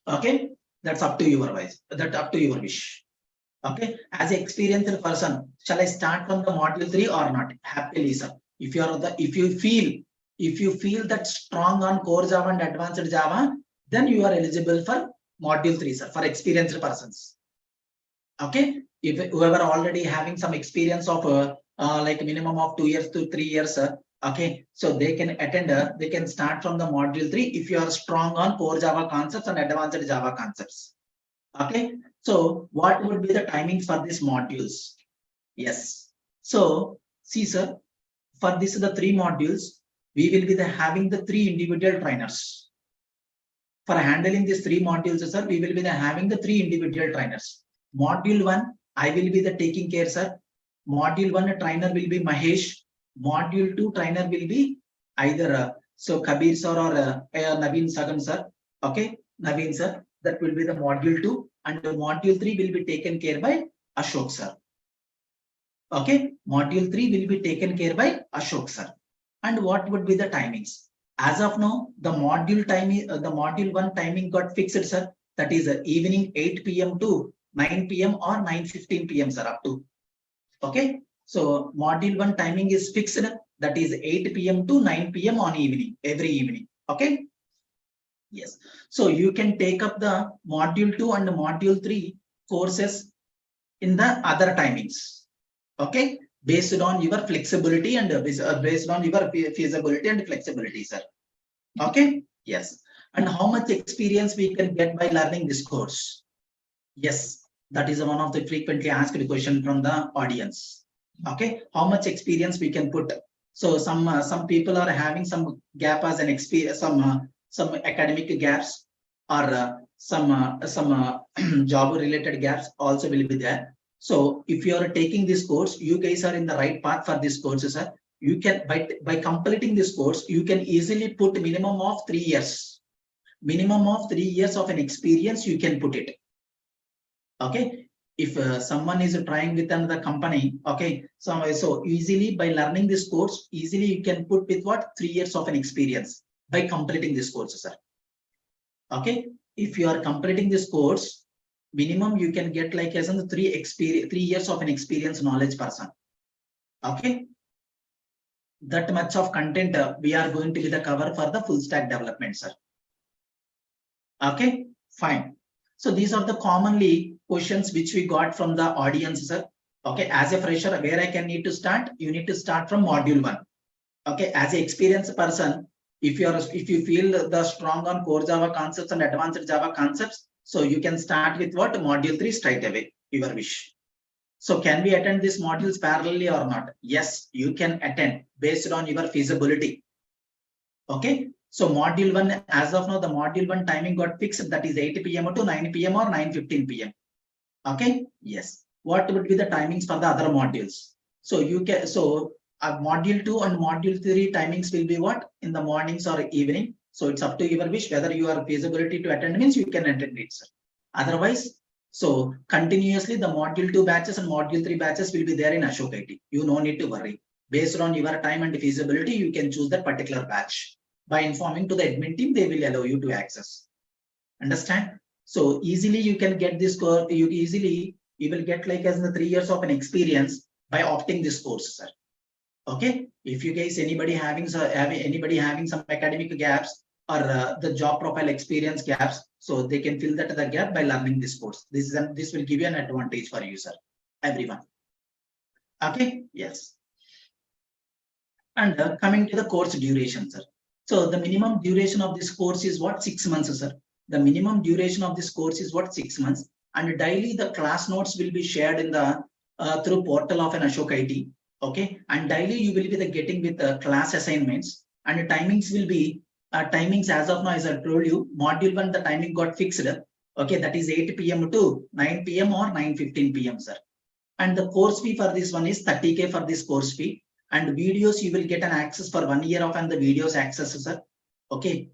Okay, that's up to your wish. That's up to your wish. Okay, as an experienced person, shall I start from the module 3 or not? Happily, sir. If you feel that strong on core Java and advanced Java, then you are eligible for module 3, sir, for experienced persons. Okay, if whoever already having some experience of like minimum of 2 years to 3 years, okay, so they can attend, they can start from the module 3 if you are strong on core Java concepts and advanced Java concepts. Okay, so what would be the timings for these modules? Yes, so see, sir, for this the 3 modules, we will be having the 3 individual trainers. For handling these 3 modules, sir, we will be having the 3 individual trainers. Module 1, I will be the taking care, sir. Module 1 trainer will be Mahesh. Module 2 trainer will be either so Kabir sir or Naveen Sagan sir. Okay, Naveen sir. That will be the module 2, and the module 3 will be taken care by Ashok sir. Okay, module 3 will be taken care by Ashok sir. And what would be the timings? As of now, the module timing, the module 1 timing got fixed, sir. That is evening 8 p.m. to 9 p.m. or 9:15 p.m. sir, up to. Okay, so module 1 timing is fixed. That is 8 p.m. to 9 p.m. on evening, every evening. Okay. Yes. So you can take up the module 2 and module 3 courses in the other timings. Okay, based on your flexibility and based on your feasibility and flexibility, sir. Okay, yes. And how much experience we can get by learning this course? Yes, that is one of the frequently asked question from the audience. Okay, how much experience we can put? So some people are having some gap as an experience, some academic gaps, or some job related gaps also will be there. So if you are taking this course, you guys are in the right path for this course, sir. You can by completing this course, you can easily put minimum of 3 years. Minimum of 3 years of an experience you can put it. Okay, if someone is trying with another company, okay, so easily by learning this course, easily you can put with what 3 years of an experience by completing this course, sir. Okay, if you are completing this course, minimum you can get like as in 3 years of an experience knowledge person. Okay, that much of content we are going to be the cover for the full stack development, sir. Okay, fine. So these are the commonly questions which we got from the audience, sir. Okay, as a fresher, where I can need to start, you need to start from module 1. Okay, as an experienced person, if you feel the strong on core Java concepts and advanced Java concepts, so you can start with what module 3 straight away, your wish. So can we attend these modules parallelly or not? Yes, you can attend based on your feasibility. Okay, so module 1, as of now, the module 1 timing got fixed, that is 8 p.m. to 9 p.m. or 9:15 p.m. Okay, yes. What would be the timings for the other modules? So you can, so module 2 and module 3 timings will be what? In the mornings or evening. So it's up to your wish whether you are feasibility to attend means you can attend it, sir. Otherwise, so continuously the module 2 batches and module 3 batches will be there in Ashok IT. You no need to worry. Based on your time and feasibility, you can choose that particular batch. By informing to the admin team, they will allow you to access. Understand? So easily you can get this course. You will get like as the 3 years of an experience by opting this course, sir. Okay. If you guys anybody having some academic gaps or the job profile experience gaps, so they can fill that the gap by learning this course. This will give you an advantage for you, sir. Everyone. Okay. Yes. And coming to the course duration, sir. So the minimum duration of this course is what? 6 months, sir. The minimum duration of this course is what? 6 months. And daily the class notes will be shared in the through portal of an Ashok IT. Okay, and daily you will be getting with class assignments, and the timings will be timings as of now, as I told you, module 1 the timing got fixed. Okay, that is 8 p.m. to 9 p.m. or 9:15 p.m. sir. And the course fee for this one is 30K for this course fee. And videos, you will get an access for 1 year of and the videos access, sir. Okay.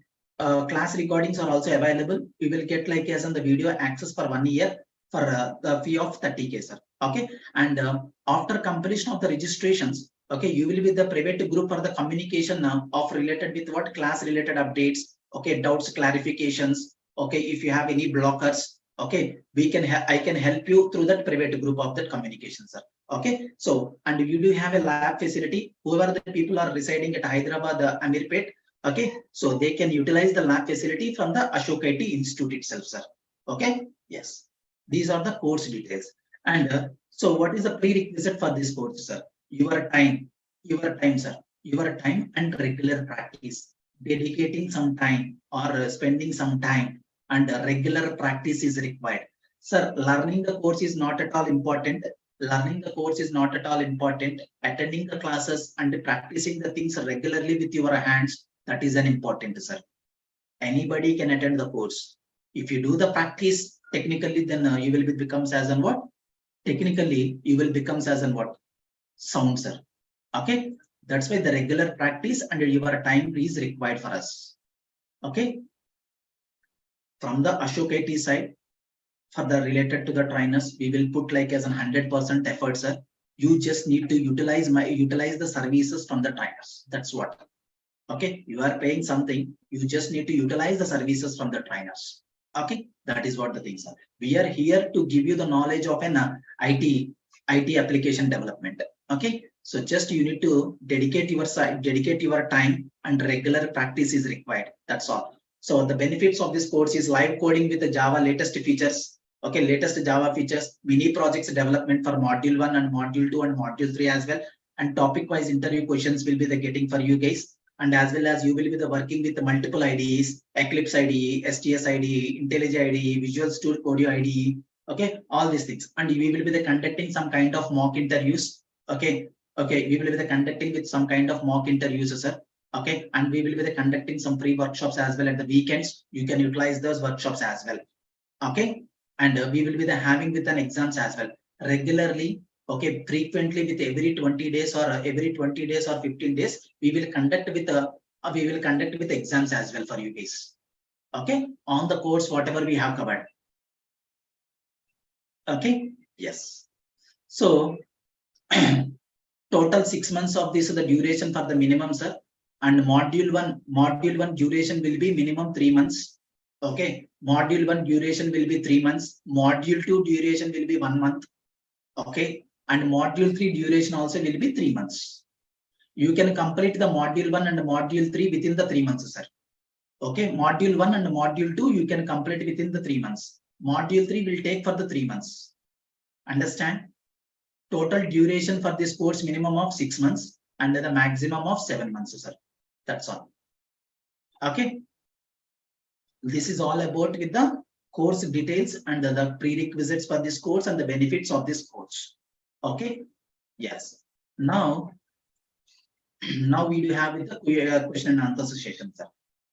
Class recordings are also available. You will get like as on the video access for 1 year for the fee of 30K, sir. Okay. And after completion of the registrations, okay, you will be the private group for the communication of related with what class related updates, okay, doubts, clarifications. Okay, if you have any blockers, okay, I can help you through that private group of that communication, sir. Okay, so and you do have a lab facility. Whoever the people are residing at Hyderabad, Amirpet, okay, so they can utilize the lab facility from the Ashok IT Institute itself, sir. Okay, yes, these are the course details. And so, what is the prerequisite for this course, sir? Your time, sir, your time and regular practice. Dedicating some time or spending some time and regular practice is required. Sir, learning the course is not at all important. Learning the course is not at all important. Attending the classes and practicing the things regularly with your hands, that is an important, sir. Anybody can attend the course. If you do the practice technically, then you will becomes as an what? Technically, you will becomes as an what? Sound, sir. Okay. That's why the regular practice and your time is required for us. Okay. From the Ashok IT side, for the related to the trainers, we will put like as 100% effort, sir. You just need to utilize the services from the trainers. That's what. Okay, you are paying something. You just need to utilize the services from the trainers. Okay, that is what the things are. We are here to give you the knowledge of an IT application development. Okay, so just you need to dedicate your time and regular practice is required. That's all. So the benefits of this course is live coding with the Java latest features. Okay, latest Java features, mini projects development for module 1 and module 2 and module 3 as well. And topic wise interview questions will be the getting for you guys. And as well as you will be the working with the multiple IDEs, Eclipse IDE, STS IDE, IntelliJ IDE, Visual Studio Code IDE. Okay, all these things. And we will be the conducting some kind of mock interviews. Okay, we will be the conducting with some kind of mock interviews, sir. Okay, and we will be the conducting some free workshops as well at the weekends. You can utilize those workshops as well. Okay, and we will be the having with an exams as well regularly. Okay, frequently with every 20 days or 15 days, we will conduct with exams as well for you guys. Okay, on the course whatever we have covered. Okay, yes. So total 6 months of this is the duration for the minimum, sir. And module one duration will be minimum 3 months. Okay, module 1 duration will be 3 months. Module 2 duration will be 1 month. Okay, and module 3 duration also will be 3 months. You can complete the module 1 and module 3 within the 3 months, sir. Okay, module 1 and module 2 you can complete within the 3 months. Module 3 will take for the 3 months. Understand? Total duration for this course minimum of 6 months and the maximum of 7 months, sir. That's all. Okay. This is all about with the course details and the prerequisites for this course and the benefits of this course. Okay. Yes. Now we will have the question and answer session, sir.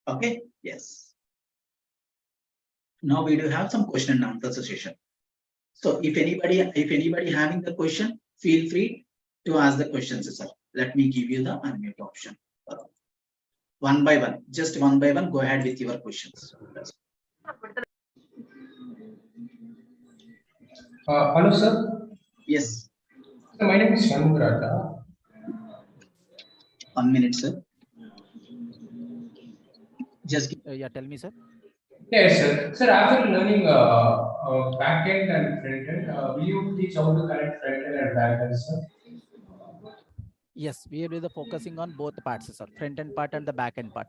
Okay. Yes. Now we do have some question and answer session. So if anybody having the question, feel free to ask the questions, sir. Let me give you the unmute option. One by one, just one by one, go ahead with your questions. Hello, sir. Yes. So my name is Shanmugharata. 1 minute, sir. Just yeah, tell me, sir. Yes, sir. Sir, after learning backend and frontend, will you teach how to connect frontend and backend, sir? Yes, we will be focusing on both parts, sir. Front end part and the back end part.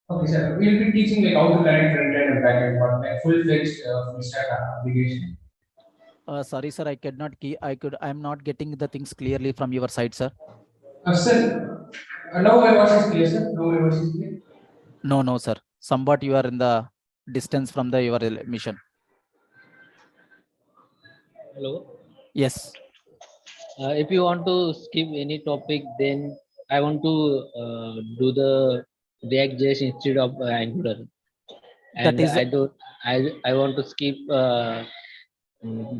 Okay, sir. We'll be teaching like how to connect frontend and backend part, like full-fledged full stack application. Sorry, sir. I'm not getting the things clearly from your side, sir. Sir, now my voice is clear, sir. Now my voice is clear. No, sir. Somewhat you are in the distance from your mission. Hello. Yes. If you want to skip any topic, then I want to do the React.js instead of Angular, and I want to skip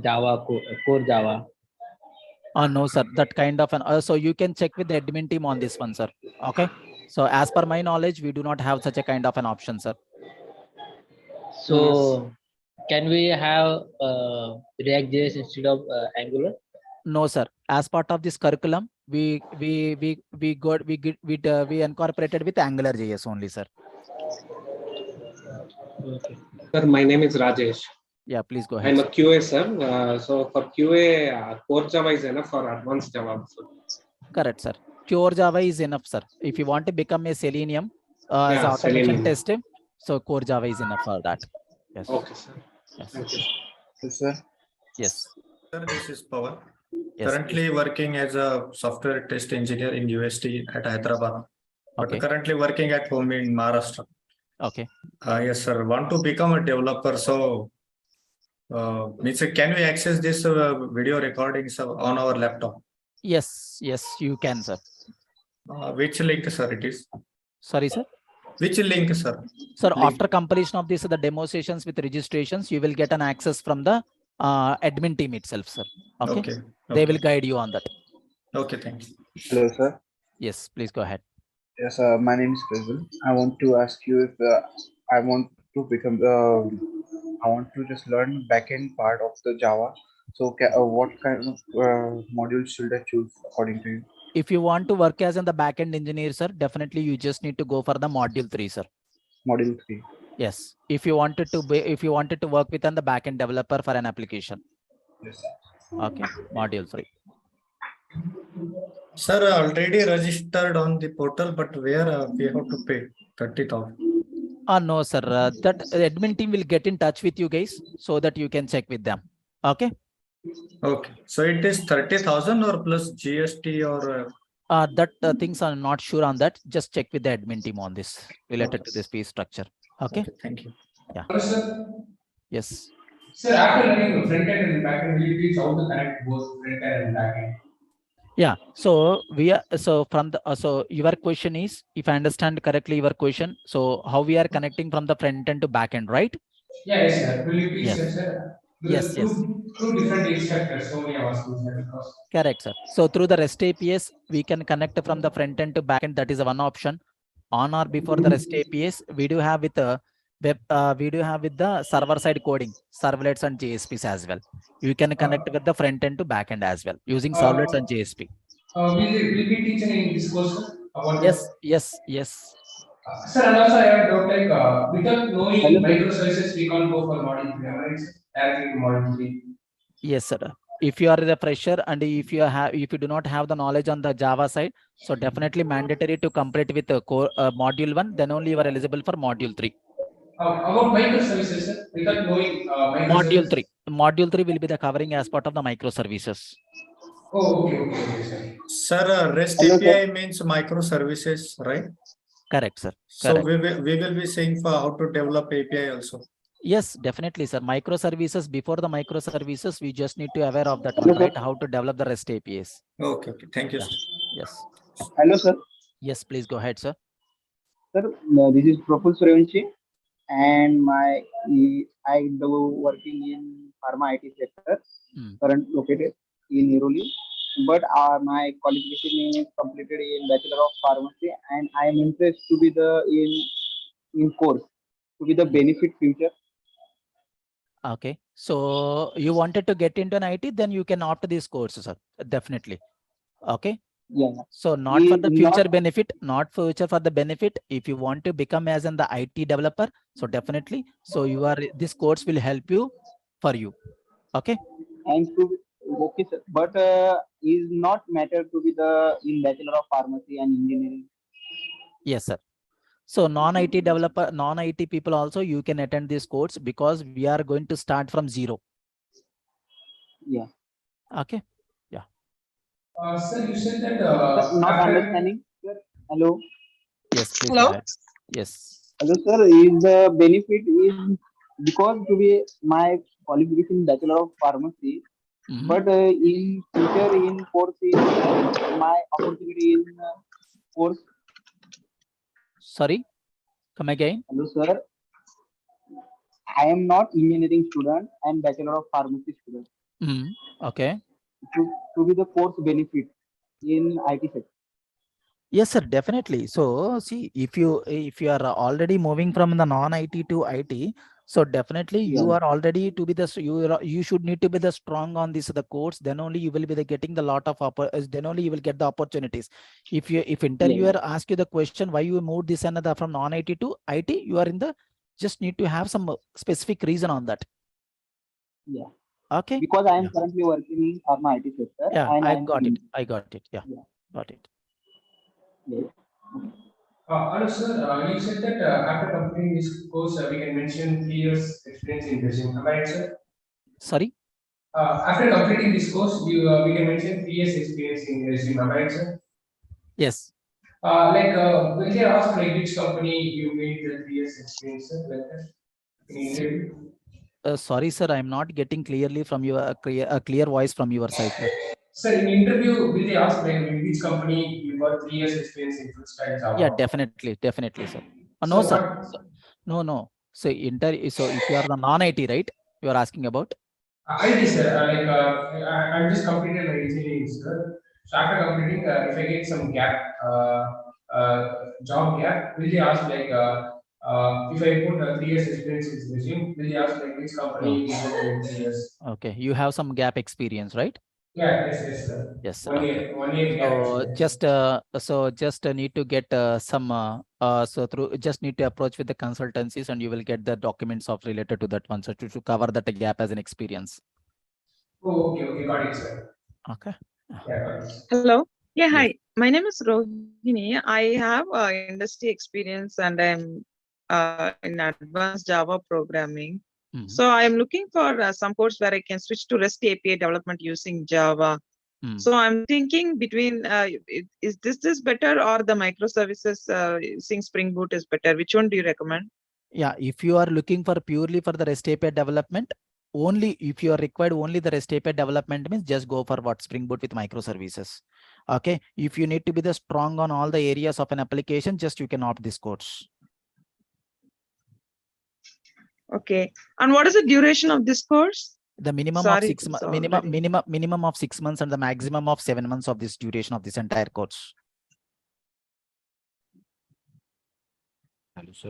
Java core Java. No, sir. That kind of an so you can check with the admin team on this one, sir. Okay. So as per my knowledge, we do not have such a kind of an option, sir. So can we have React.js instead of Angular? No, sir. As part of this curriculum, we incorporated with Angular JS only, sir. Okay. Sir, my name is Rajesh. Yeah, please go ahead. I'm a Sir. QA, sir. So for QA, core Java is enough for advanced Java also. Correct, sir. Pure Java is enough, sir. If you want to become a Selenium as Yeah, automation Selenium. test, so core Java is enough for that. Yes. Okay, sir. Yes. Thank you. Yes, sir. Yes. Sir, this is Pawan. Yes. Currently working as a software test engineer in UST at Hyderabad, but Okay. currently working at home in Maharashtra. Okay. Yes, sir. Want to become a developer, so means can we access this video recordings on our laptop? Yes. Yes, you can, sir. Which link, sir? It is Sorry, sir. which link, sir? Sir, Link. after completion of this, the demo sessions with registrations, you will get an access from the admin team itself, sir. Okay. Okay. They will guide you on that. Okay, thank you. Hello, sir. Yes, please go ahead. Yes, my name is Faisal. I want to ask you if I want to become, I want to just learn backend part of the Java. So, what kind of modules should I choose according to you? If you want to work as in the backend engineer, sir, definitely you just need to go for the module 3, sir. Module 3. Yes. If you wanted to work with the backend developer for an application. Yes. Okay. Module 3. Sir, already registered on the portal, but where we have to pay 30,000? No, sir. That admin team will get in touch with you guys so that you can check with them. Okay. Okay, so it is 30,000 or plus GST or That things are not sure on that. Just check with the admin team on this related to this fee structure. Okay. thank you. Sir, Yes. sir, after learning front end and back end, will you teach how to connect both front end and back end? Yeah. So we are from the so your question is, if I understand correctly, your question. So how we are connecting from the front end to back end, right? Yeah, yes, sir. Will you teach Yes. that, sir? Yes, yes. Two different instructors, only I was asking, sir, because. Correct, sir. So through the REST APIs, we can connect from the front end to back end. That is one option. On or before the REST APIs, we do have with the web. We do have with the server side coding, servlets and JSPs as well. You can connect with the front end to back end as well using servlets and JSP. Will be teaching in this course, sir, about Yes, yes, yes. sir, and also I have a doubt, like without knowing Hello, sir. microservices, we can't go for module 3, am I right, sir? Directly to module 3. Yes, sir. If you are the fresher and if you do not have the knowledge on the Java side, so definitely mandatory to complete with the core module 1, then only you are eligible for module 3. About microservices, sir, without knowing microservices. Module 3 will be the covering as part of the microservices. Oh, okay, sir. Sir, REST Hello, API sir. means microservices, right? Correct, sir. So Correct. we will be saying for how to develop API also. Yes, definitely, sir. Microservices, before the microservices, we just need to aware of that one, right? How to develop the REST APIs. Okay, thank you, Yeah. sir. Yes. Hello, sir. Yes, please go ahead, sir. Sir, this is Praful Suryavanshi, and I do working in pharma IT sector, current located in Niroli. But my qualification is completed in Bachelor of Pharmacy, and I am interested to be in course to be the benefit future. Okay. So you wanted to get into an IT, then you can opt this course, sir. Definitely. Okay. Yeah. So not for the future benefit, not future for the benefit. If you want to become as the IT developer, so definitely. So this course will help you for you. Okay. And okay, sir. But is not matter to be in Bachelor of Pharmacy and Engineering. Yes, sir. So non-IT developer, non-IT people also, you can attend this course because we are going to start from zero. Yeah. Okay. Yeah. Sir, you said that not understanding. Sir. Hello. Yes, please Hello? go ahead. Yes. Hello, sir. Is the benefit is because to be my qualification Bachelor of Pharmacy, but in future in course in my opportunity in course. Sorry, come again. Hello, sir. I am not engineering student. I am Bachelor of Pharmacy student. Okay. to be the course benefit in IT sector? Yes, sir, definitely. So see, if you are already moving from the non-IT to IT, so definitely you Yeah. are already to be the you should need to be the strong on this the course. Then only you will be the getting the lot of then only you will get the opportunities. If interviewer ask you the question why you moved this and the from non-IT to IT, you are in the just need to have some specific reason on that. Yeah. Okay. Because I am currently working in pharma IT sector, Yeah, and I I'm got it. in. I got it. Yeah, Yeah. got it. Yes. Hello, sir. You said that after completing this course, we can mention 3 years experience in resume. Am I right, sir? Sorry. After completing this course, we can mention 3 years experience in resume. Am I right, sir? Yes. Will they ask like which company you made the 3 years experience, sir? Like that in interview? Sorry, sir, I'm not getting clearly from your clear voice from your side, sir. Sir, in interview, will they ask like in which company you got 3 years experience in full stack Java? Yeah, definitely, sir. No, So sir. what? No. So so if you are the non-IT, right? You are asking about? IT, sir. I'm just completed my engineering, sir. So after completing, if I get some gap, job gap, will they ask like if I put 3 years experience in resume, will they ask like which company you got in 3 years? Okay, you have some gap experience, right? Yeah, yes, sir. Yes, sir. 1 year gap So experience. just need to get some so through just need to approach with the consultancies and you will get the documents of related to that one, so to cover that gap as an experience. Oh, okay, got it, sir. Okay. Yeah, got it. Hello. Yeah, Yes. hi. My name is Rohini. I have industry experience and I'm in advanced Java programming. Mhm. So I'm looking for some course where I can switch to REST API development using Java. So I'm thinking between is this better or the microservices using Spring Boot is better? Which one do you recommend? Yeah, if you are looking for purely for the REST API development, only if you are required only the REST API development means just go for what Spring Boot with microservices. Okay. If you need to be the strong on all the areas of an application, just you can opt this course. Okay. And what is the duration of this course? The minimum of 6 months, minimum of 6 months and the maximum of 7 months of this duration of this entire course.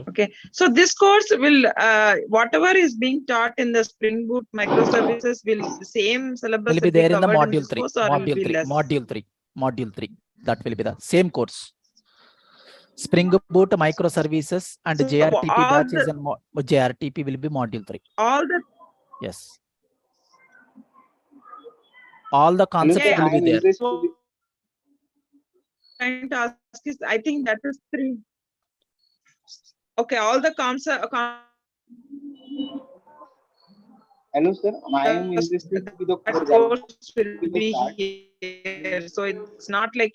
Okay, so this course will whatever is being taught in the Spring Boot microservices will the same syllabus Will be there in the covered in module this 3, course or will be less? module 3. That will be the same course. Spring Boot microservices and So JRTP all batches and JRTP will be module 3. All the Yes. All the concepts Yeah, will be there. Trying to ask is, I think that is 3. Okay, all the concepts. Hello, sir. I am interested to be the That core course will with the be start. here. So it's not like,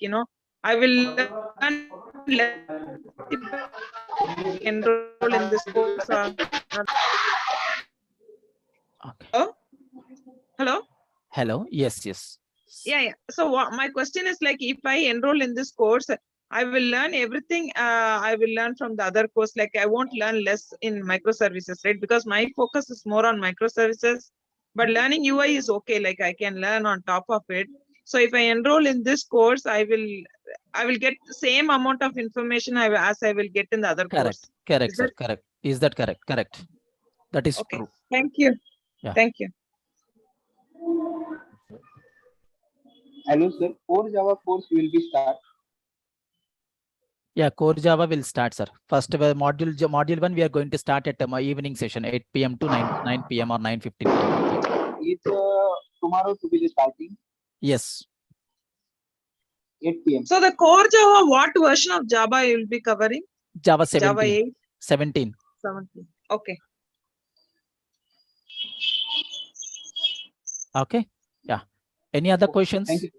I will learn less if I enroll in this course or not. Okay. Oh? Hello? Hello. Yes. Yeah. So my question is like, if I enroll in this course, I will learn everything I will learn from the other course. Like I won't learn less in microservices, right? Because my focus is more on microservices, but learning UI is okay. Like I can learn on top of it. So if I enroll in this course, I will get the same amount of information as I will get in the other course. Correct, sir. Correct. Is that correct? Correct. That is okay. true. Thank you. Yeah. Thank you. Hello, sir. Core Java course will be start. Yeah, core Java will start, sir. First module 1 we are going to start at my evening session 8 p.m. to 9 p.m. or 9:15 p.m. It's tomorrow to be starting. Yes. 8 p.m. So the core Java, what version of Java you will be covering? Java 17. Java 8? 17. 17. Okay. Okay. Yeah. Any other questions? Thank you.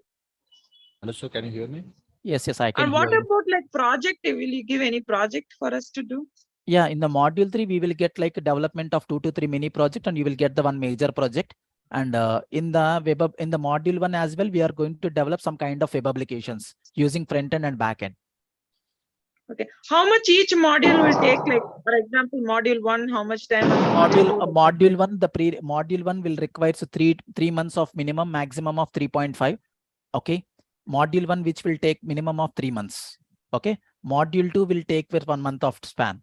Hello, sir. Can you hear me? Yes, I can. And hear what you. about like project? Will you give any project for us to do? Yeah, in the module 3, we will get like a development of 2 to 3 mini project, and you will get the one major project. And in the module 1 as well, we are going to develop some kind of web applications using front end and back end. Okay. How much each module will take? Like, for example, module 1, how much time? And Module 1, module 1 will require 3 months of minimum, maximum of 3.5. Okay. Module 1, which will take minimum of 3 months. Okay. Module 2 will take with 1 month of span.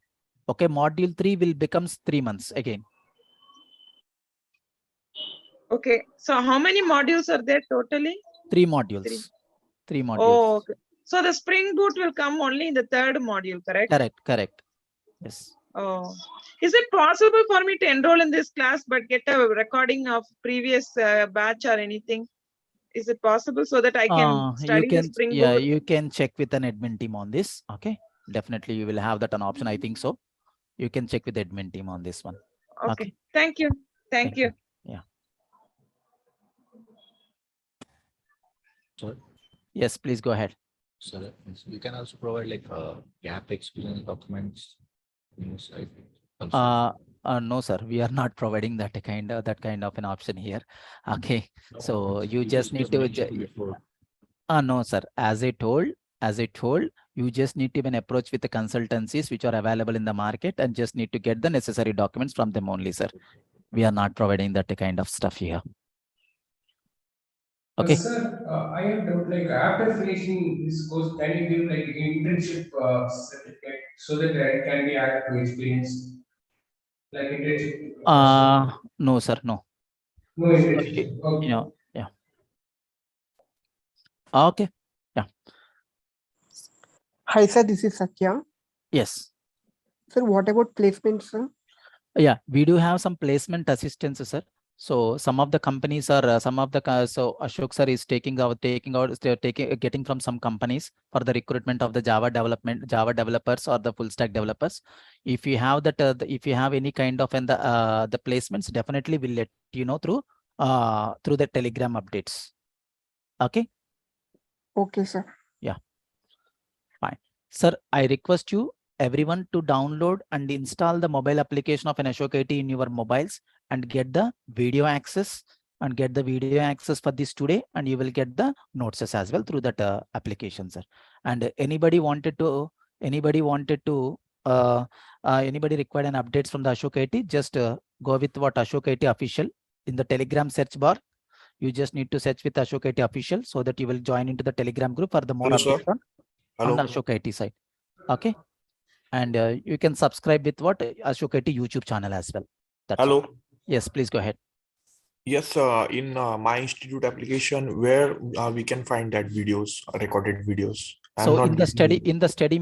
Okay. Module 3 will becomes 3 months again. Okay. So how many modules are there totally? 3 modules. 3 modules. Oh, okay. So the Spring Boot will come only in the 3rd module, correct? Correct. Yes. Oh, is it possible for me to enroll in this class but get a recording of previous batch or anything? Is it possible so that I can study the Spring Boot? You can check with an admin team on this. Okay. Definitely you will have that an option. I think so. You can check with the admin team on this one. Okay. Thank you. Thank you. Yeah. Sorry. Yes, please go ahead. Sir, you can also provide like gap experience documents. No, sir, we are not providing that kind of an option here. Okay. So you just need to no, sir. As I told, you just need to even approach with the consultancies which are available in the market and just need to get the necessary documents from them only, sir. We are not providing that kind of stuff here. Okay. Sir, I have doubt, like after finishing this course, can you give like internship certificate so that it can be added to experience? Like internship? No, sir, no. No internship. Okay. Yeah. Okay. Yeah. Hi, sir. This is Satya. Yes. Sir, what about placements, sir? Yeah, we do have some placement assistance, sir. So some of the companies are so Ashok sir is getting from some companies for the recruitment of the Java developers or the full stack developers. If you have that, if you have any kind of the placements, definitely we'll let you know through the Telegram updates. Okay. Okay, sir. Yeah. Fine, sir. I request you everyone to download and install the mobile application of an Ashok IT in your mobiles and get the video access for this today, and you will get the notes as well through that application, sir. And anybody required an updates from the Ashok IT, just go with what Ashok IT official in the Telegram search bar. You just need to search with Ashok IT official so that you will join into the Telegram group for the more updates on the Ashok IT side. Okay. And you can subscribe with what Ashok IT YouTube channel as well. That's all. Yes, please go ahead. Yes, in my institute application, where we can find that recorded videos. So in the study